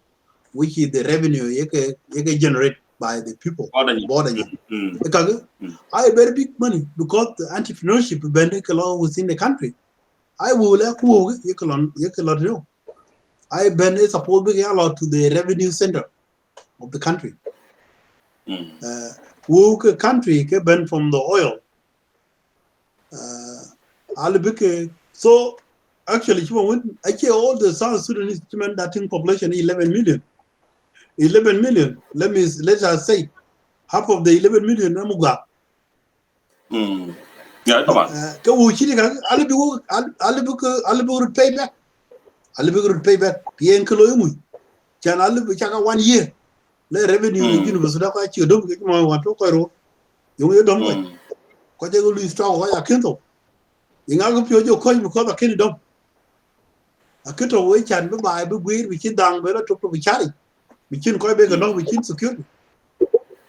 which is the revenue you generate by the people. I very big money because the entrepreneurship ben within the country. I will you I ben is supposed to be allowed to the revenue center of the country. Country ben from the oil. So actually, all the South Sudanese that population 11 million. 11 million. Let us say half of the 11 million Namuga. Yeah, come on. I'll pay back. I'll pay back. Can 1 year. The revenue you don't want to you don't want. Because they will strong. I can't. You know, your coin because I can't do. I could always can buy we can down better to be charity. We can quite big enough, we can security.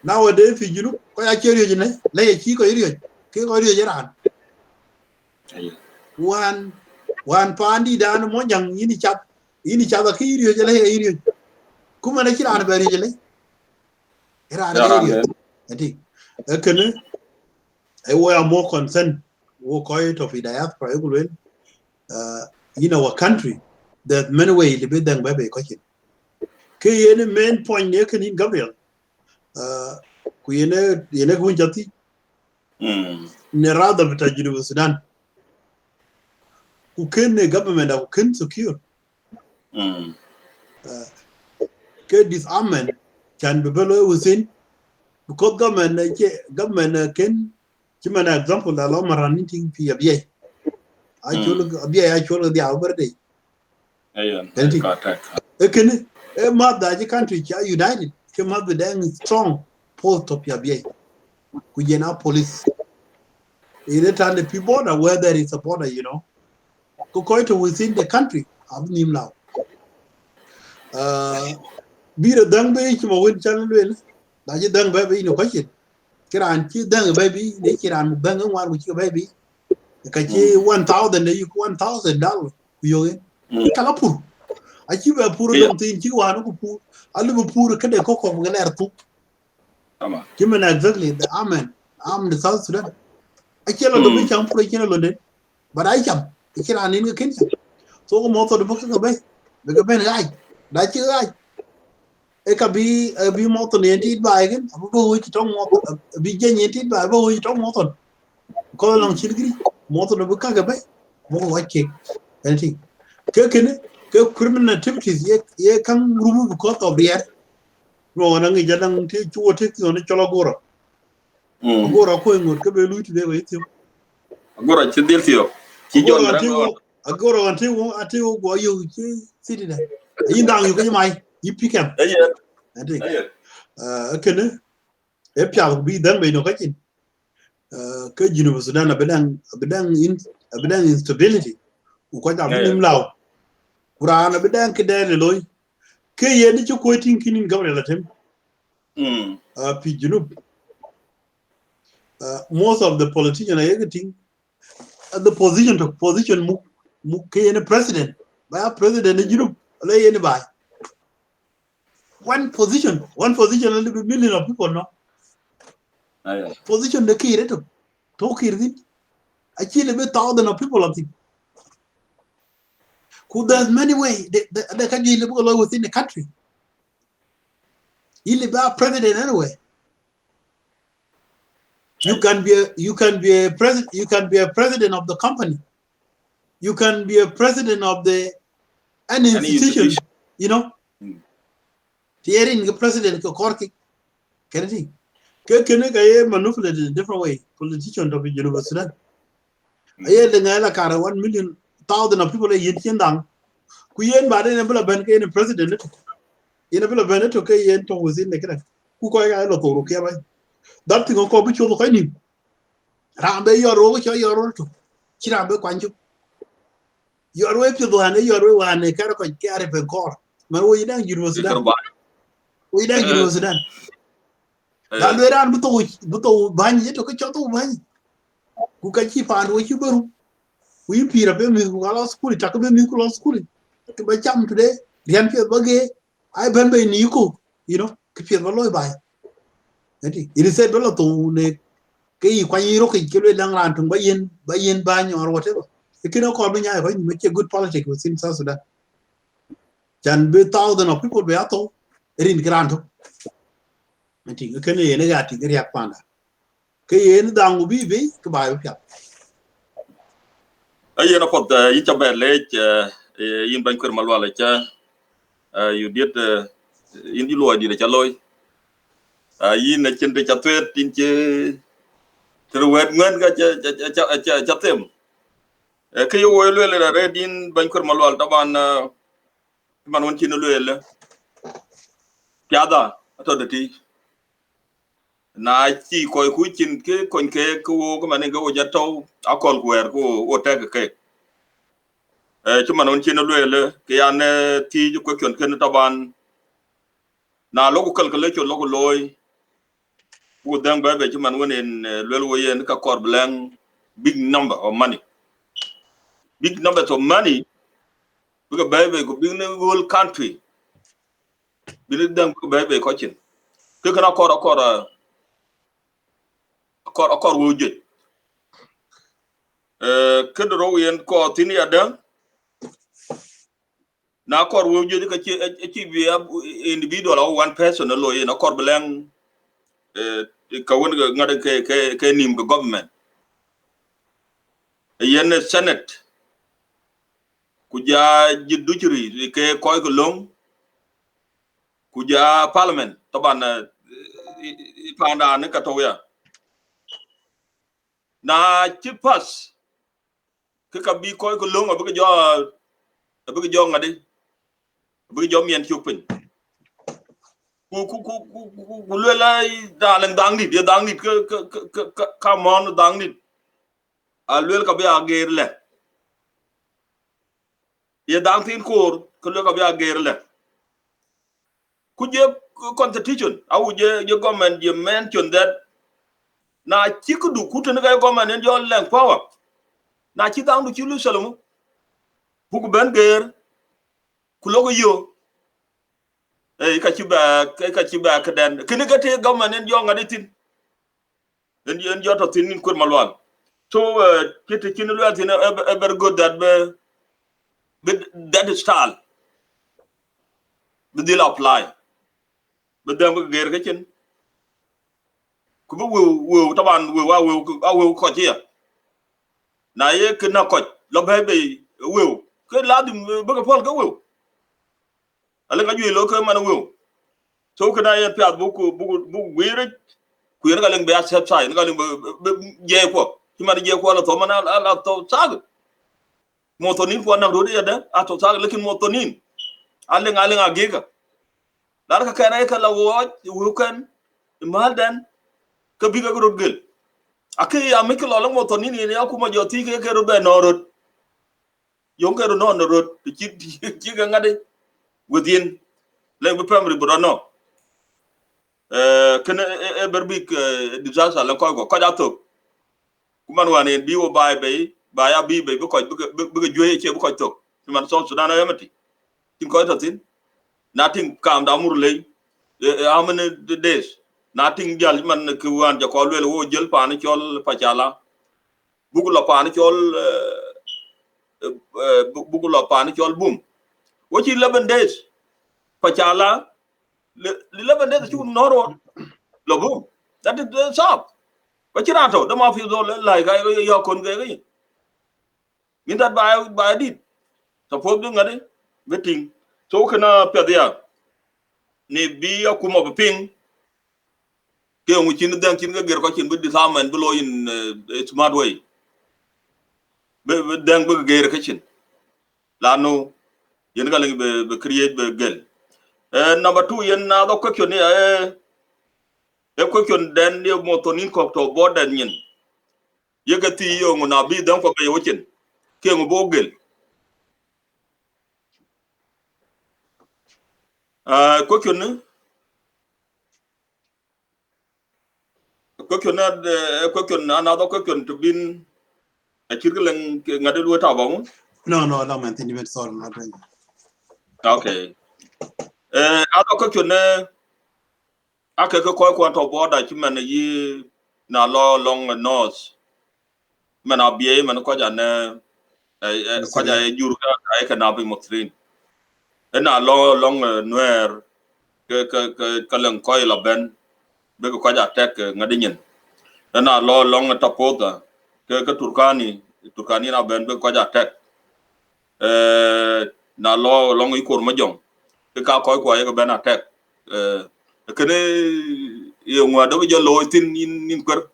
Nowadays, you know, quite a curious, lay a chico idiot, king or one pandy down one young in each other, idiot. Come on, I can't very easily. I think I were more concerned, walk out of the diaspora in our country. There's many ways to be done by question. Any main point near in Gabriel. Kuyene Gunjati. Nerada Vita University Sudan. Who can the government who can secure. Disarmament can be below within because government can give an example that Loma running PBA. Actually the Albert Day. A mother the country united came up with a strong post of PBA. Kujena police. In time the people are where there is a border, Go within the country. I'm now. Be the dung baby, my win channel will. That's a dung baby in a question. Kiran, dung baby, they can bang one with your baby. The Kachi 1,000, you $1,000. You in Kalapur. I keep a poor long thing, you are no poor. I live a poor can cook of Galerto. Given exactly the Amen. I'm the South Sudan. I can't do the jump for a London, but I jump. I can't in the kitchen. So most of the books away. The Ben guy. That's your guy. It can be a more than by again. I'm going to talk more. Be genuine by going to talk more. Call on Chilgri, more than a book away. More white cake. Anything. Criminal activities, ye can remove the court of the air. No, and I'm going to take you on the Cholagora. Agora going would come today with you. Agora Chidilio. Agora until why you sitting there. You down, you get my, you pick up. I think. Okay, if you be done by no question. University Sudan, a bedang instability. Quite a minimum loud. Kurana bedang Kedel Loy. Kay, did you quoting King Gabriel at him? Pijunub. Most of the politicians are getting at the position Mukay president. By a president, you lay anybody. One position, a little bit million of people now. Position the key to talk here. Actually, a bit thousand of people of it. There's many ways they can live within the country. You live our president anyway. You can be a president of the company. You can be a president of any institution. Hearing the president of Corky. Kennedy. Can manipulate in a different way. Politicians of the University. I hear the Nala 1 million thousand of people are yin down. Kuyen bad in a bill of bank president. In a bill of Veneto Kayen within the Kennedy. Who quite a lot of okay. That thing of Kobi Cholo Kani. Rambe your road, your road to Chirambe Quanju. Your way to the one, your way one, a caracon carry per core. Man, we don't University. We don't University. That way around Buto Bany took a shot of Bany. Who can keep on what you burn? We peer up in Mikuala school, Takaba Mikula school. To my chum today, the Anfield Buggy, I been by Nico, keep your loy by. It is said, well, to Kay, when you rock it, kill it down around to Bayin Bany or whatever. You cannot call me when you make a good politics within South Sudan. Can be thousands of people be at all in Granto. I think you can get a panda. Kayen down will be to buy a pill. You know what the Ichabel late in Banker Malwalacha, you did in the Lord, did a chaloy. In a chin chatwet in the word Ngan got Chatem. Kayo will read in Banker Malwal Taban Manwanchin Piada, I thought the tea. Na chi koy ku chin ke kon ke ko ko manen go jato akol kwer ko o tek ke chuma non chin lele ke an ti ju ko kyon ken taban na logo calculation logo loy ku dang ba be chuma wonen lele wo yen ka kor blank big number of money because ba ko big whole country bi dang ko ba ko chin ke kana kor wo je ke do yen ko tini adam na kor wo je ka chi bi individual or one person lo ye na kor beleng ka won ngade ke nim go government yen senate kuja jiddu chiri ke koy ko long kuja parliament taban panda ne ka to ya na chi pass ke ka bi koy ko long abu jo ngade abu jo mien chupin ku le la da lang dang ni de dang ni ka mon dang ni a le ka bi a ger le ye dang tin kor ko le ka bi a ger le ku je constitution au je government je mention that na chi ku du ku tin ga government en jo lang power na chi dang du chi lu salomu bu ku ben ger ku lo ko yo ka ci ba ka den kini ga te government en jo ngadi tin en jo to tin kur malwal so kiti kin lu tin a very good that be that style be dil apply be dem ga ger ga kin ku bu wu taban wu ko ci ya na ye kina ko lo be wu ke la dum be ga pol ga wu ala ga ju lo ke man wu so kana ye pya bu wire ku yer ga len be accept sai ga len je ko ci man je ko la to man ala to sag motonin ko na rodi ya da a to sag lekin motonin alen agega dar ka kana ka la wo kan mal dan ka biga go gel akai ya mi ko la motonin ne ya kuma joti ke ro be no rod yon ke ro no rod ci ga ngade within le be primary bro no kana berbik disaster la ko ja to kuma wane bi wo ba ya bi be ko joye ce ko to man South Sudan yamati tin ko to tin nothing calm down murley how many days nothing jal man ku wan ja ko le wo jël pan ciol pacala bugula pan ciol bugula pan ciol bum wo ci 11 days pacala 11 days ci noro lo bum that is stop ko ci rato dama fi do la ga yo kon ga ga min dat ba dit suppose du ngade beting so kana pedia ni bi akuma ping ke ngu chin dan chin ga ger ko chin bi disarmament bi lo in smart way be dan bi ger ka chin la no yen ga le be create be gel number 2 yen na do ko ni ko den ni motonin ko to border nyin yegati yo ngu na bi dan ko be wo chin ke ngu bo gel ko ni ko na do ko to bin a chirgelen ngade lu ta ba mu no man tin event sorry not doing okay ado ko ne ake ko to border chi man yi na lo long nose man abie man ko ja ne ko ja jur ka ai ka na bi motrin na lo long noer ke len ko la ben be ko ja tek ngade nyin na lo long tapota ke turkani na ben be ko ja tek na lo long i kor ma jong ke ka ko ye ben attack kene ye ngwa do jo lo tin nin kor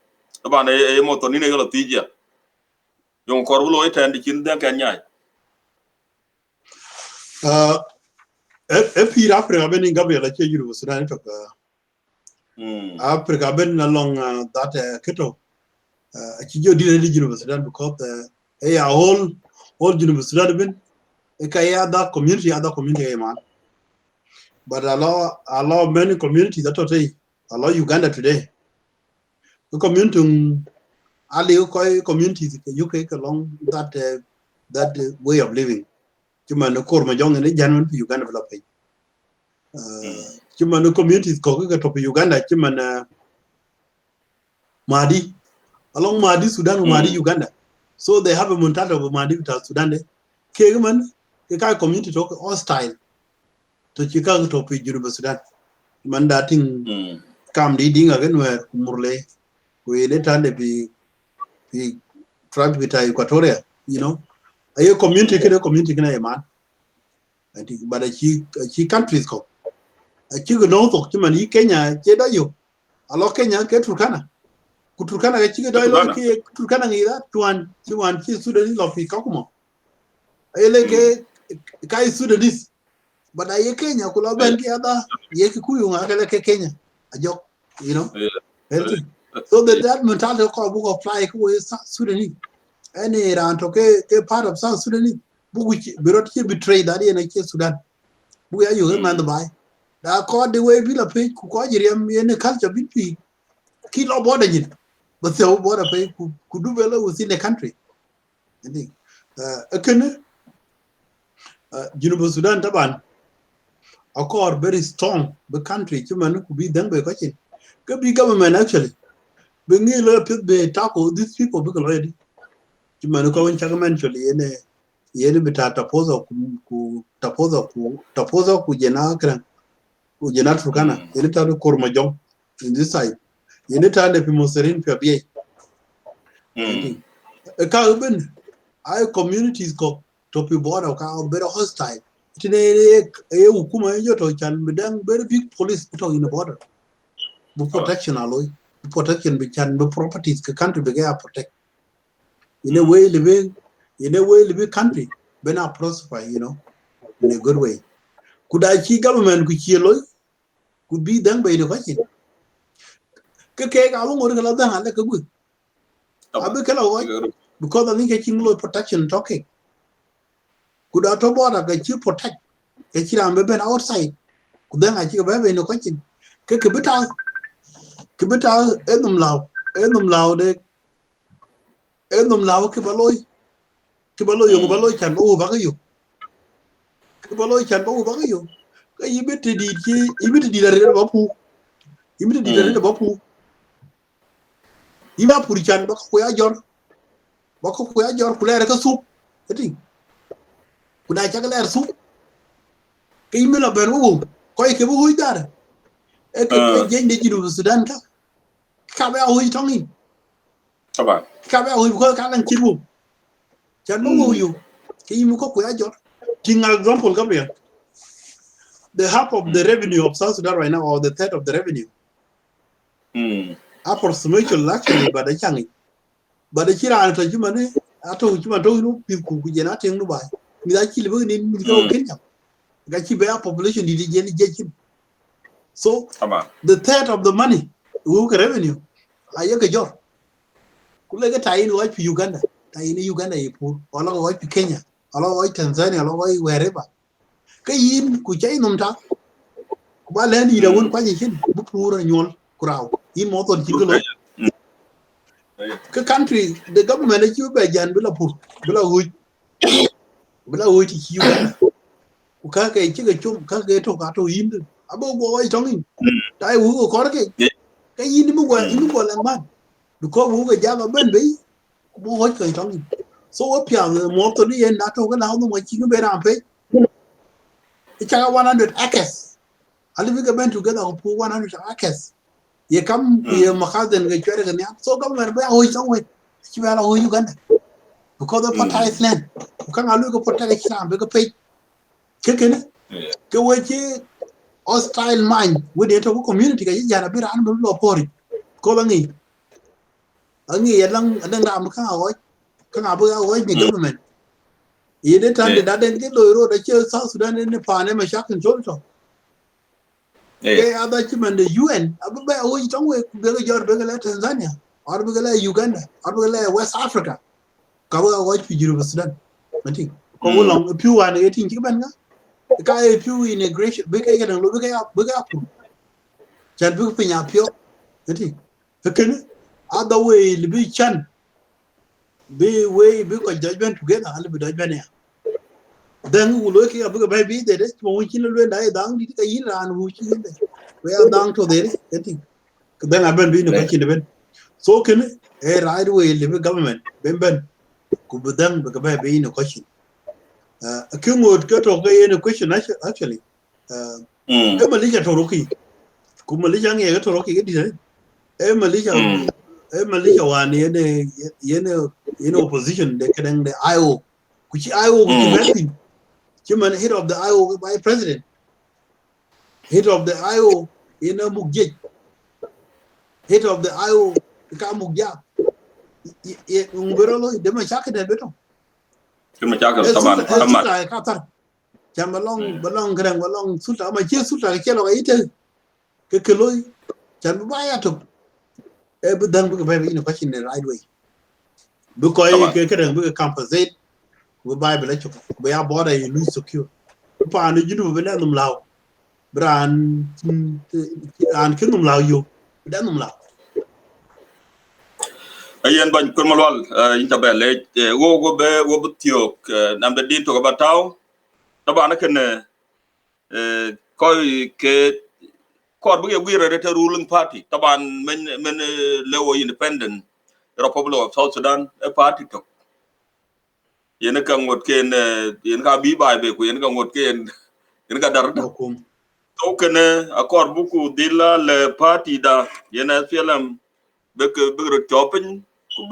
ba ne e moto ni ne lo tija yon kor lo iten di kin den kan nyai e pira Africa ben Gabriel che yuru Sudan to Africa ben along that keto ci jodi di yuru Sudan because all yuru Sudan ben e kaya da community man but allow many communities that today allow Uganda today the community ali ko communities UK along that way of living cuma no kor ma jong ne janun Uganda developing cuma no communities ko ga to Uganda cuma na Madi along Madi Sudan Madi Uganda so they have a mentality of Madi to Sudan ke man Kai community talk hostile to Chicago to Juba Sudan. Mandating kam di ding again where Murle we let and be tribe with Equatoria, you know. A community can a man. I think but a chi countries go. A chico no to Chimani Kenya, Jeda you. A lot Kenya get Turkana. Kuturkana a chico dialogue Turkana that one Sudanese of Kakumo. I like a Kai Sudanese. But I Kenya could have been the other Yakikuyu, Kenya. A joke, you know. So that mentality book apply with South Sudanese. Any around part of South Sudanese, which betray that in a Sudan. We are you man the buy. That called the way Bill pay Kukajiriam in the culture BP. Kill or border it. But the border pay could do well within the country. I think. Juba Sudan Taban. A core very strong the country human could be done by question. Could be government actually. When you look at the tackle these people because already human go in actually in a year bit at taposa kujena Turkana in the Kormajong in this side. In the time the Pimoserin Pabia. A carbon our communities go to be border very hostile. Today, can be done very big police in the border. Protection alloy, protection be can be properties country be protect. In a way, living country, be not prosper, you know, in a good way. Could I see government could be done by the question? I won't go to like a good. Because I think a king protection talking. Could I talk about that you protect? A child be outside. Could then I think about in the question. Kibita, Edum Lao, Kibaloy, Kibaloy can go over you. Kibaloy can go over you. You better did a Bapu. You better did a Bapu. You might put Chan Bakuya Kulera soup. I think. Could I check a soup? Kimila Beru, quite a who that. A Jane did you Sudan? Cabell who is tonguing. Cabell who got Kalan Kibu. Chanu you. Kimuko Kuyajo. King example, Gabriel. The half of the revenue of South Sudan right now, or the third of the revenue. Approximately actually, but the Changi. But the Chira and the human, I told you, people who are not in Dubai. Without killing in Kenya. Gachi population did it. So the third of the money, who revenue, I get a job. Could like a tie in white Uganda, tie in Uganda, all of white Kenya, all of white Tanzania, all of wherever. Kayin, Kuchay Nomta, while then you don't question, poor and your crowd, in more than Kingalo. Country, the government is you by Jan Billapur, Billawit, Uganda. Ukaka, Chum, Kaka, Tokato, Hindu. Above boy tonguing. Die who cork it. Kayin and man. Because who a java ben be, boy tonguing. So up young, the more to the end, not over now, what you better pay. It's 100 acres. I live with a band together who pull 100 acres. You come here, Mahadan, get your so government by always somewhere. You are all Uganda. Because the Patai land. You can't look at protection, bigger pay. Chicken. Go away. Hostile mind with the community. You are a bit unbelievable for it. Colony. Only a long and then I'm can avoid the government. You didn't tell that they get the South Sudan in the Panama Shark and Jojo. They are the UN. I'm always somewhere. Your bigger Tanzania, or bigger Uganda, or bigger West Africa. Cover white Juba Sudan. I think. Go along a few and 18 Cuban. The guy a few integration, big and look up. Chan book pin up here. I think. Other way, the big chan. Be way because judgment together, I'll be judgment. Then we look at a baby that is when children die down, it's a year and which we are down to there. I think. Then I've been doing a question event. So can a right away live government, Ben, could be done because baby in a question. A king would get okay in a question actually. Malaysia Toroki, Malaysia get Toroki get it. Malaysia one in opposition, they can the IO, which IO which inventing. Human head of the IO by president. Head of the IO in a Mugjet. Head of the IO, the Kamugya. Umberolo, the Machaka de Beto. Sulta Qatar. Jamalong, Balong Grand, Balong Sulta, my dear Sulta, Kello, Kekeloi, Jambayato. But then we have in a question the right way. Because you can compensate with Bible, we are border, you lose secure. Upon the Juno will let them loud. Bran and Kingdom Lao you, then them loud. Ayen ban kurmalwal intabele wo be wo butiok nam de din to bataw tabana ken koy ke kor bu gwire rete ruling party taban men lewo independent Republic of South Sudan a party to yen ka ngot ken yen ka bi bay be ko yen ka ngot ken yen ka dar to ken a kor bu ku dilla le party da yen film be ro chopin they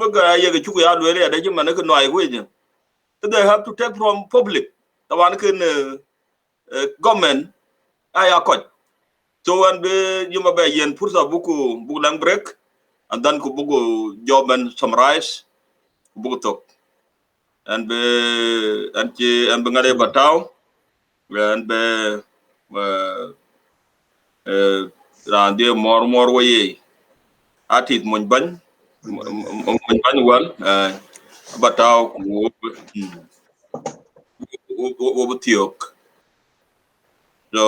have to take from public. The one can government I coach. So when you may yen pursa buku bulang break and then kubuku job and summarize buku talk and be and bengare batao and be rande more way atit monban well batao wo tiok so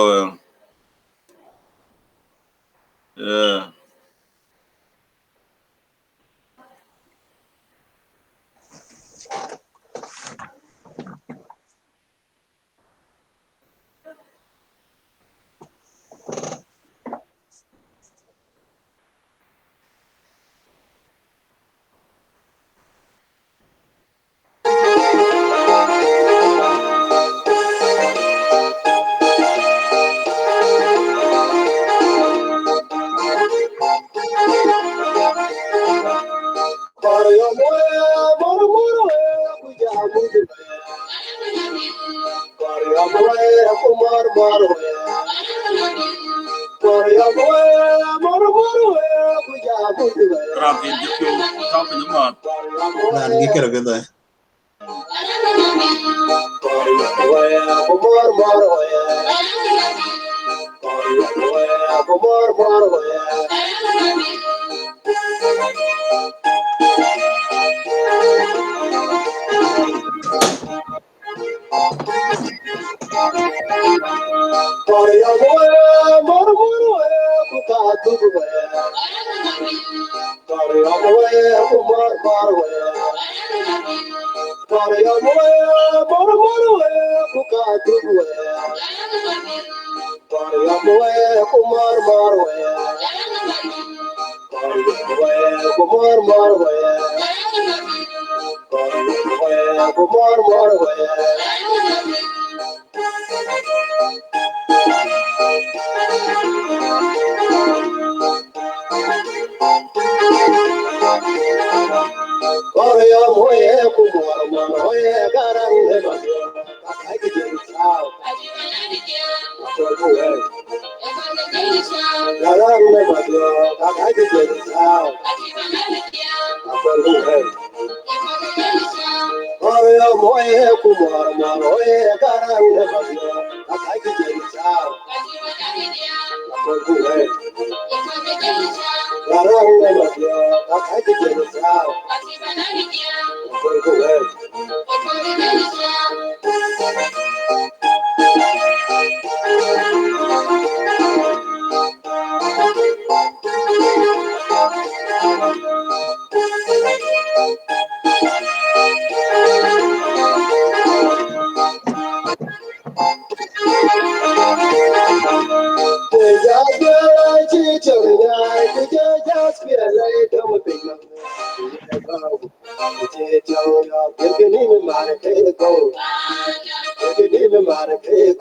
me market.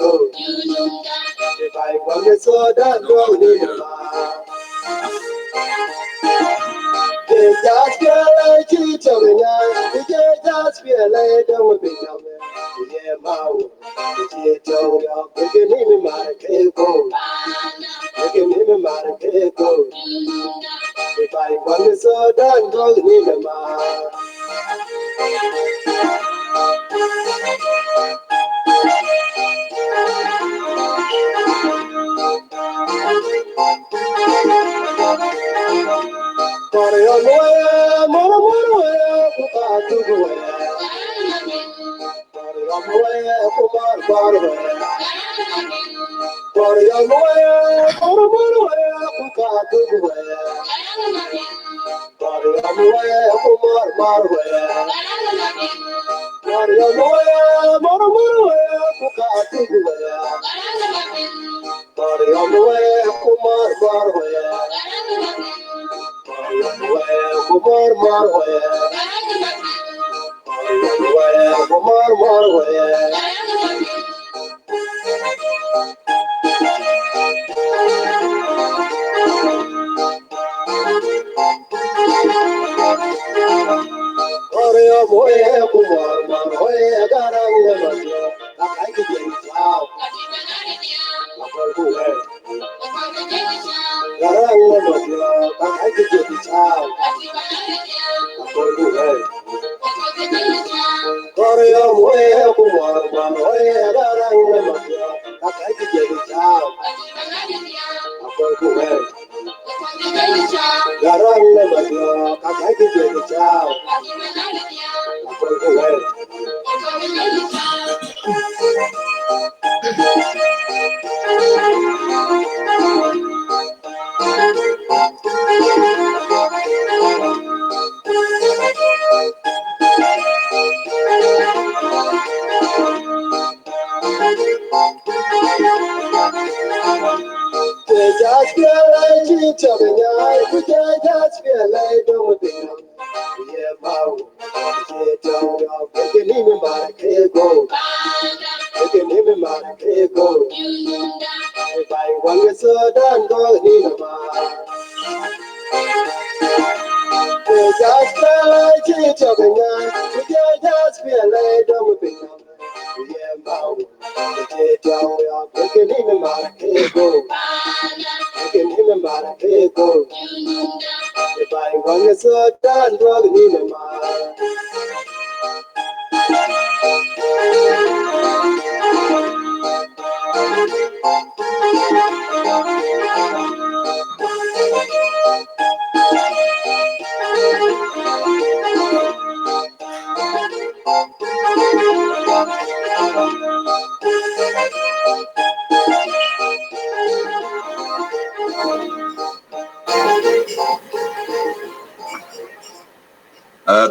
If I want it so that go need just feel like cheating, just feel like don't be no man. Yeah, Mao, you tell you, you can even market go. You can even market go. If I want it so that go need a man.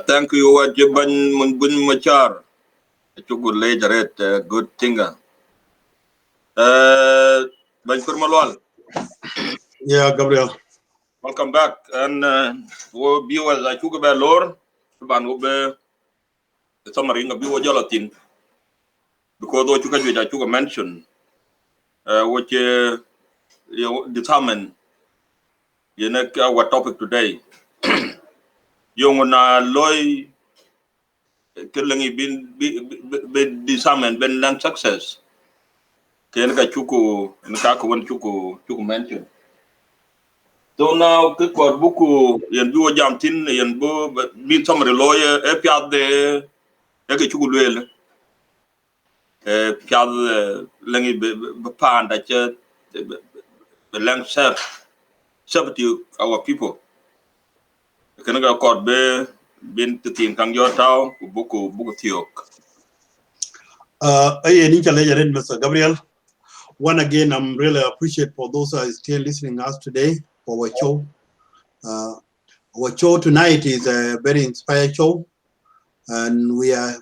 Thank you, Jiban Munbun Machar. It's a good later, good thinger. Ban Kurmalwal, Yeah, Gabriel. welcome back. And we'll be as I took about Lord, Ban will be the summary of your gelatin. Because what you took mention, which determine our topic today. Yung na loy killing been disarmament, been non success. Kaya chuku chuku mention. So now cái quạt buku yan biwa jam tin yan bo bin summary lawyer piad de cái chuku luel piad langi be pan da che be lang serve to our people. Kana ga quad be bin tin kang yo tao buku tiok. Mr. Gabriel. One again, I'm really appreciate for those who are still listening us today for our show. Our show tonight is a very inspired show, and we are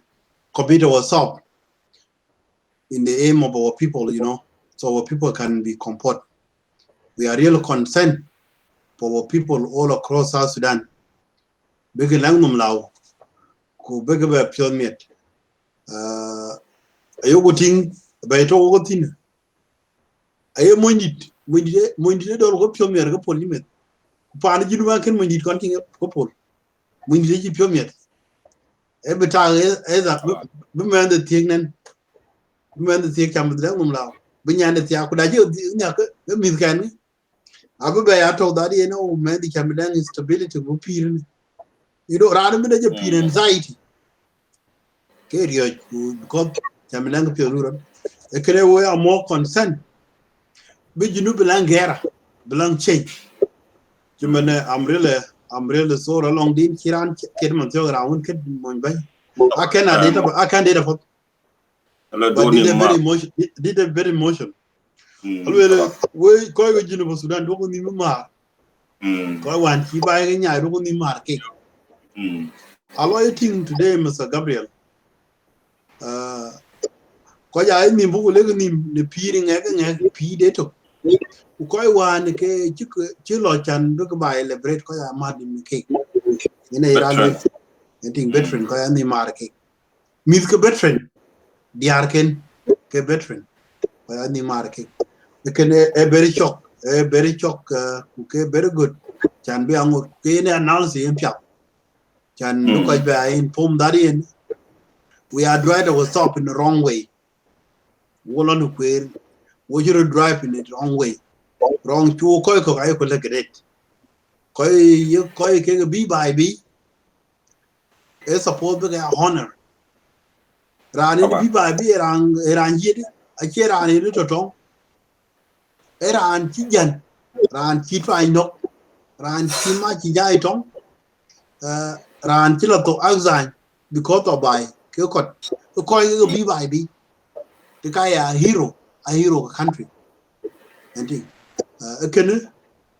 committed ourselves in the aim of our people, so our people can be comfort. We are really concerned for our people all across South Sudan. Big langnum lao, ku big be pyomit. Ayoguting bay to go tin ay mondit do ko piomier ko polimet pa na jinu ma ken mondit kon tin ko pol mondit ji piomier e beta e da bu men de tignen bu men de tig kam de ngum law bu nyande ti aku da ji nya ko mi kan abu bay ato da di no men di kam dan instability go pirin you know ran mi de pin anxiety ke rio ko kam dan ko pio e kere we are more concerned be jinu belangera belang change jumane amrele so long din kiran kedman to raun ked mon bay akena data for but did a very emotion alwele we ko we jinu Sudan do ko ni ma ko wan ki ba ga nya do ko ni mar ke alo eating today Mr. Gabriel ko ya ni bu le ni piri nge pi de to ko wan ke ci lo chan do ko ba celebrate ko ya ma di ke ina ira eating veteran ko ya ni mar ke mi ke veteran diar ken ke veteran ko ya ni mar ke ken e very shock ke very good chan bi ango ke ne announce yem pya chan do ko ba in pom darien we are drive to stop in the wrong way wolon queer wo you drive in the wrong way wrong chu ko ay ko le great ko ke bi by bi is supposed to get honor rani bi by bi ran yidi a ke rani to to ran ci jan ran ci fay nok ran ci ma ci jaay to ran ci la to azan because of by ke ko bi by bi the guy a hero country and thing ken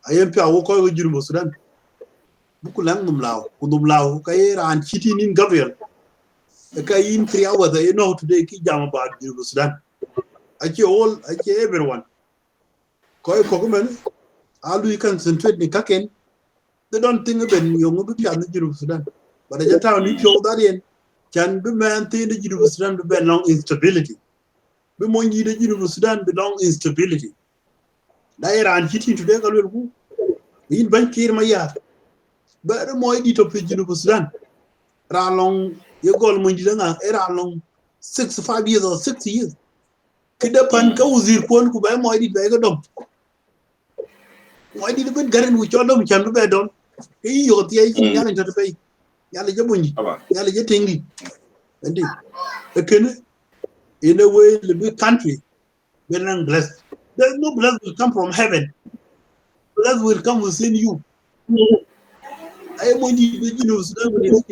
ayem pia wo ko juru Sudan buku lang num law kay ran chiti nin Gabriel kay in 3 hours you know today ki jam about juru Sudan ake everyone ko men alu you can concentrate ni kaken they don't think ben yongo bi pia ni juru Sudan but the town ni pio that in can be man thing the juru Sudan be long instability be mo ngi de juru Sudan belong instability Iran chiti today kalwel ku in ban kir ma ya ba moy di to pejinu Sudan ra long ye gol mo ndila nga era long 65 years or 60 years kida pan ka uzir kon ku ba moy di be ga dom moy di ben garan wu chodom chan be don e yo ti ay yalla to be yalla jabunji yalla je tengi andi e ken in a way the big country being blessed. There's no blessing will come from heaven. Blessing will come within you. I am when you Sudan when you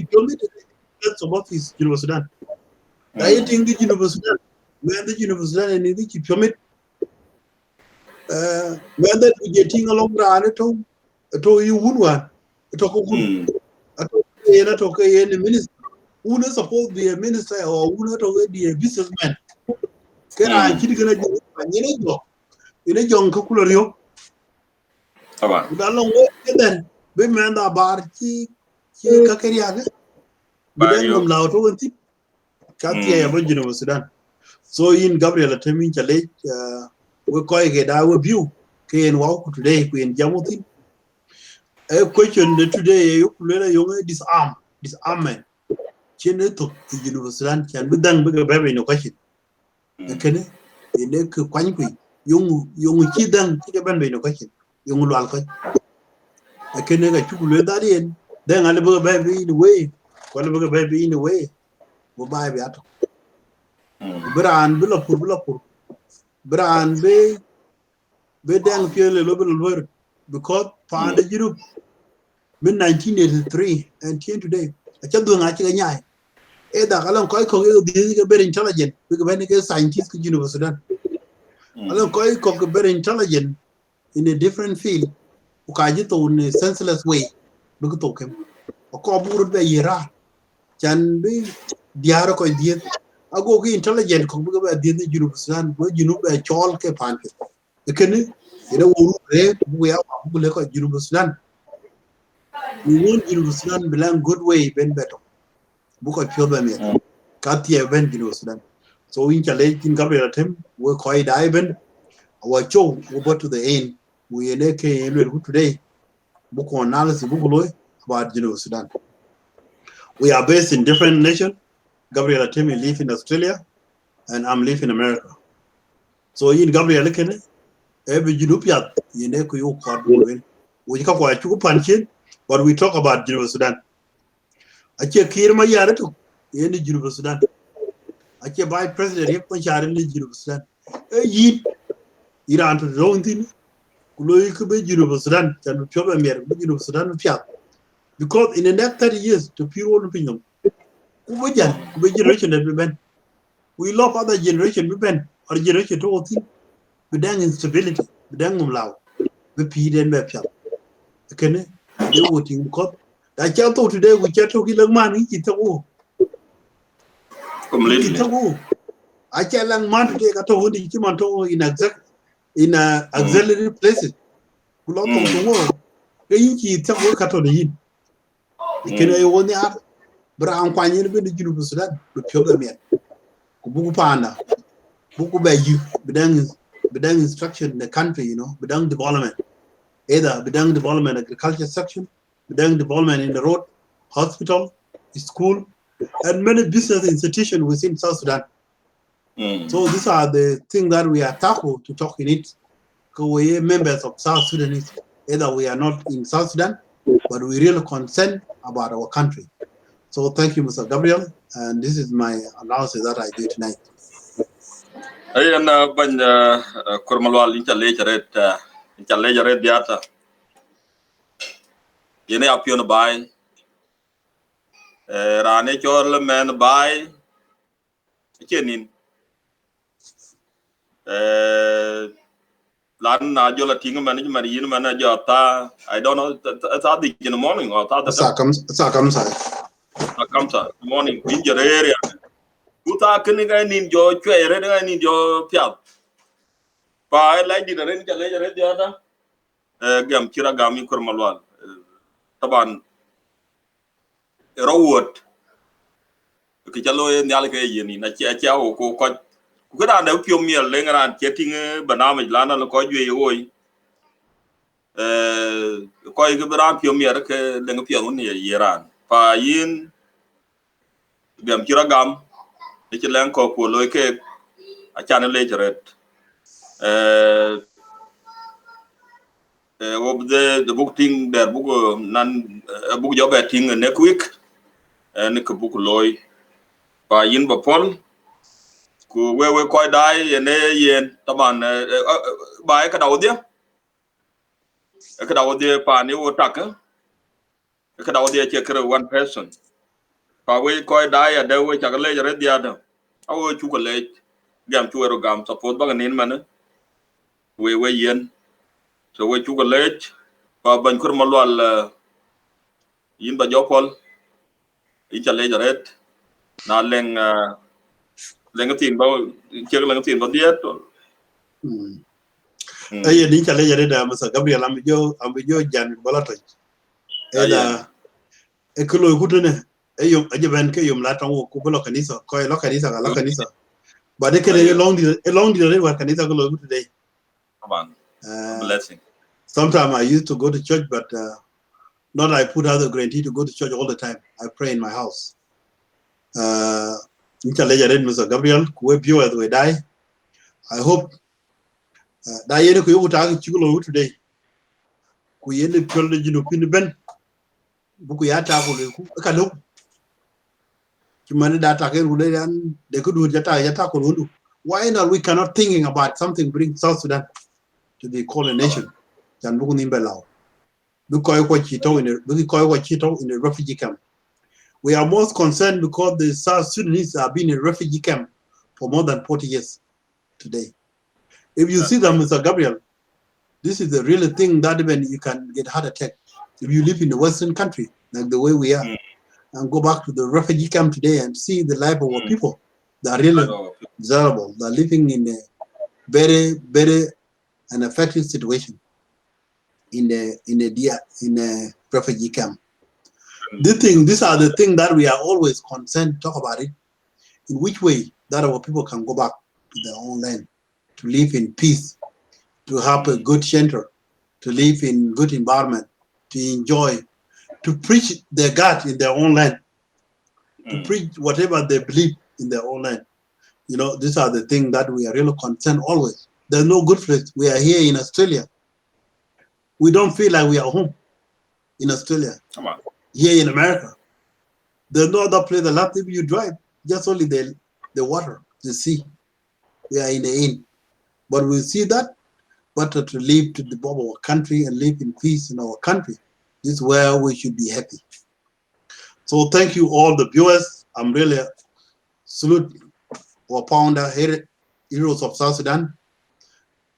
that's about his Sudan. I think the Sudan when the Sudan and the pyramid when that we getting along to you one to the minister who is supposed to be a minister or who not already a businessman. Can I keep going to in a young Kakulario? With a long way then, we man the bar, Kakariaga, but then from Lauto and Tip, Katia, Aboriginal Sudan. So in Gabriel Temin Chale, we call it our view. Can walk today, Queen Jamutin. A question today, you disarmament. Chin to the University can be done with a baby in a question. Can in a quanqui. Young Chidan, Chicaban by no question. Young Lalka. I can never choose that in. Then I'll be a baby in the way. Whatever baby in the way. Go buy that. Bran Billapur. Bran Bay Bedang Purely Lobel word. Because found the Europe. Mid 1983 and today. I can't do nothing. Either Alan Koiko is very intelligent because when he gets scientists in University. Alan Koiko very intelligent in a different field. Ukajito in a senseless way. Look at him. A cobble by Yera. Can be Diarco idea. I go intelligent about the University where you know by Chol Capan. The canoe, we are University. We want University belong good way, Ben better. Book of Pure Katia event Sudan. So in challenge in Gabriel Tim, we're quite diving. Our show over to the end. We in today book analysis book about Sudan. We are based in different nations. Gabriel Tim live in Australia, and I'm live in America. So in Gabriel Kene, every Junupia, you we talk about Panchin, but we talk about Sudan. I check here my yard to in Sudan. I check by President Yep Machar in Sudan. Iran to the wrong thing. Kulo could be Sudan, and Pure Mer, Sudan, because in the next 30 years, to pure opinion, generation that we been. We love other generation we been, or generation to all things. We dang instability, we dang loud, we peed and webshop. Okay, they would think because that child today we chat to kill a man, he took Completely. I tell a man to take a toe in auxiliary places. Who lot of the world. He took work at the inn. Can I own the art? But I'm quite in the Sudan, the pure man. Kubuku Panda, Buku Bayu, Bedang instruction in the country, Bedang development. Either Bedang development agriculture section, Bedang development in the road, hospital, school, and many business institutions within South Sudan. So these are the things that we are tackle to talk in it. Because we are members of South Sudanese. Either we are not in South Sudan, but we really concerned about our country. So thank you, Mr. Gabriel, and this is my analysis that I do tonight. Ayan ban kurmalwal in challenge red diata. Yene apion bay. Rane chorle man bay. Chenin. Lan na jola tinga management yin man jota. I don't know. It's in the morning or Sakamsa morning in your area. Uta kiniga nin jo chwe red nin jo piat. Pa like the red challenge red diata. Gam kira gami kurmalwal. Taban rawot. Kichalo nyal ke yini na chia o ko da ne pio miel le ngran cheting banama lana lo ko jwe oi ko ke bra pio miel ke le ngpio ni Iran pa yin gam kira gam ke len ko lo ke a chan le jeret ob the book thing der book nan book job thing ne quick ne ko book loy pa yin ba pol ku we ko dai ne yen taban ba ka daw dia pa ni wo tak ka daw dia che kre one person pa we ko dai da we cha le re dia da awo chu ko le gam chu ro gam support ba nin man we yen so we chu ko le pa ban kur malwal yin ba jopol i cha le ret na leng tin ba che leng tin ba dia to Ay ni chale yare da Mr. Gabriel ambijo jan balato. Eda ekulo kutune ayum ajaban ke yum la tango ku bolo kanisa ko lo kanisa but they can long the work kanisa ko lo today. Blessing. Sometimes I used to go to church, but not I put out the guarantee to go to church all the time. I pray in my house. Mr. Gabriel, we die. I hope that you could talk today. We end the college in Ben. Bukuyata Kalo. Humanity that again, they could do Yata. Why not? We cannot thinking about something bring South Sudan to be called a nation. Jan Bukunimbelau. In the refugee camp. We are most concerned because the South Sudanese have been in a refugee camp for more than 40 years today. If you see them, Mr. Gabriel, this is the real thing that even you can get heart attack. If you live in a Western country, like the way we are, and go back to the refugee camp today and see the life of our people, they are really desirable. They are living in a very, very unaffected situation in a refugee camp. These are the things that we are always concerned to talk about it. In which way that our people can go back to their own land, to live in peace, to have a good shelter, to live in good environment, to enjoy, to preach their God in their own land, to preach whatever they believe in their own land. You know, these are the things that we are really concerned always. There's no good place. We are here in Australia. We don't feel like we are home in Australia. Come on. Here in America, there's no other place. The last time you drive, just only the water, the sea. We are in the inn. But we see that better to live to develop our country and live in peace in our country. This is where we should be happy. So thank you all the viewers. I'm really salute our founder, heroes of South Sudan,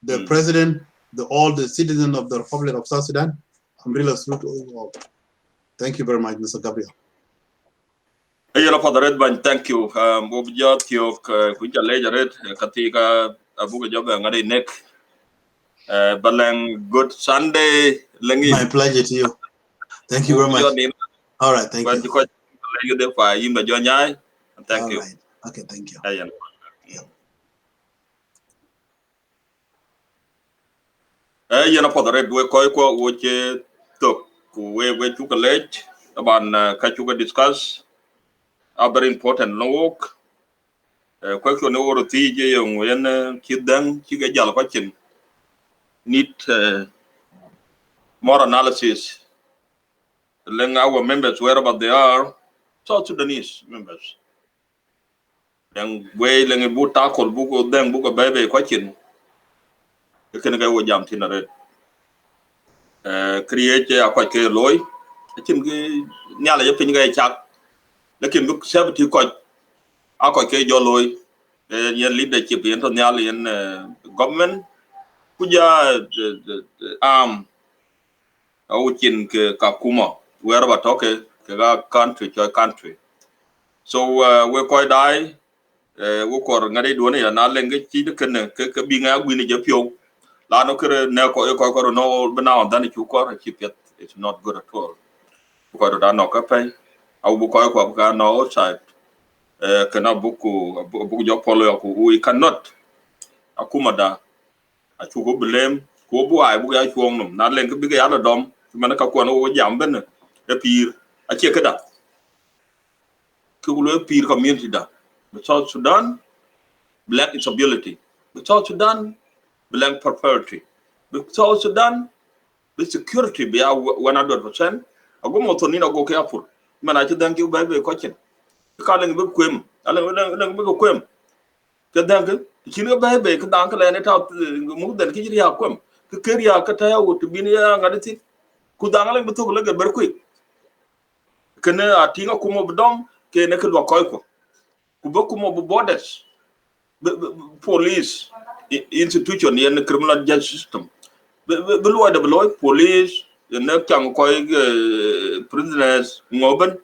the president, all the citizens of the Republic of South Sudan. I'm really salute you all. Thank you very much, Mr. Gabriel. For the red band, thank you. Mobjot yok kuja lejaret katika abuga joga ngade neck. Balang good Sunday lengi. My pleasure to you. Thank you very much. All right, thank you. Because you there for him the thank all you. Right. Okay, thank you. For the red we ko which took we took a ledge about kachuga discuss very important no work. Question over TJ young when Kidan Chiga Jal question need more analysis. Then our members, wherever they are, South Sudanese members. Then way lang a boot tackle book then book a baby question. You can go with jump in a red. Create a quite loy. I think Nyala Yapin guy chat. They can book 70 quite a quite loy. Yen leadership in the government. Kuja out in Kakuma, wherever talk country to country. So we're quite die. We call ngade duane ya na lenge chi de ken ke bi nga gwini je pio la no kere ne ko no bana dan chu ko chi pet. It's not good at all. Ko da no ka pe au bu ko ka no outside kana buku jo polo ko we cannot akuma da a chu go blame ko bu ai bu ya chuong num na lenge bi ga ya dom man ka ko no jam ben e pir a che ka da ku lo pir community da South Sudan black instability. With South Sudan, black prosperity. With South Sudan, the security be 100%. I go more to Nina go careful. Man, I thank you, baby, coaching. The calling book quim. I don't book quim. Get dangle. The chino baby, could uncle and it out more than Kiria quim. The Kiria Kataya would be near Gaditi. Could uncle but took a look at very quick. Can a tinga come of dom, can a koiko. Kubokumo borders. Police institution in the criminal justice system. Below the below police, the next young prisoners, Moban.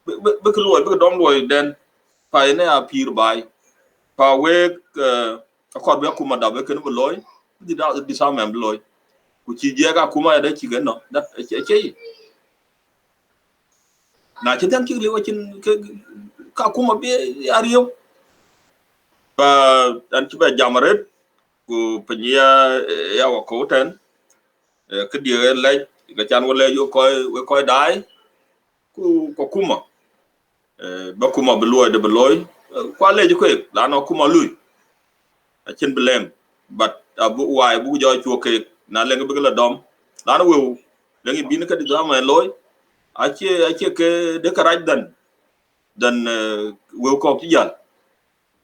Because don't then pioneer appear by power wake a corbiac Kumada, we can below the disarmament below, which is Jaga Kuma that you get no, that a chay. Now, thank you, watching Kakuma be Ario. And to be Jamaret, who Penia Yawakotan, could you like the channel we call die? Kokuma, Bakuma below the beloy, quite late quick, Lano Kuma Lui. I can't blame, but why would you okay? Now let a bigger dom. Lana will, let it be the drama and loy. I check the correct then we'll call Yan.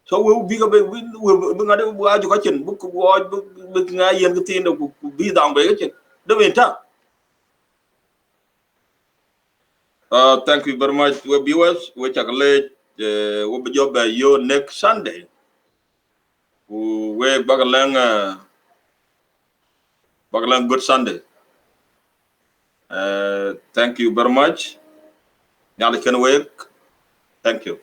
So we'll be a bit, we'll bring out a education book, looking at the thing that will be down by it. The winter. Thank you very much, viewers. We check late. We'll be job by you next Sunday. We Bagalang good Sunday. Thank you very much. Now can wake. Thank you.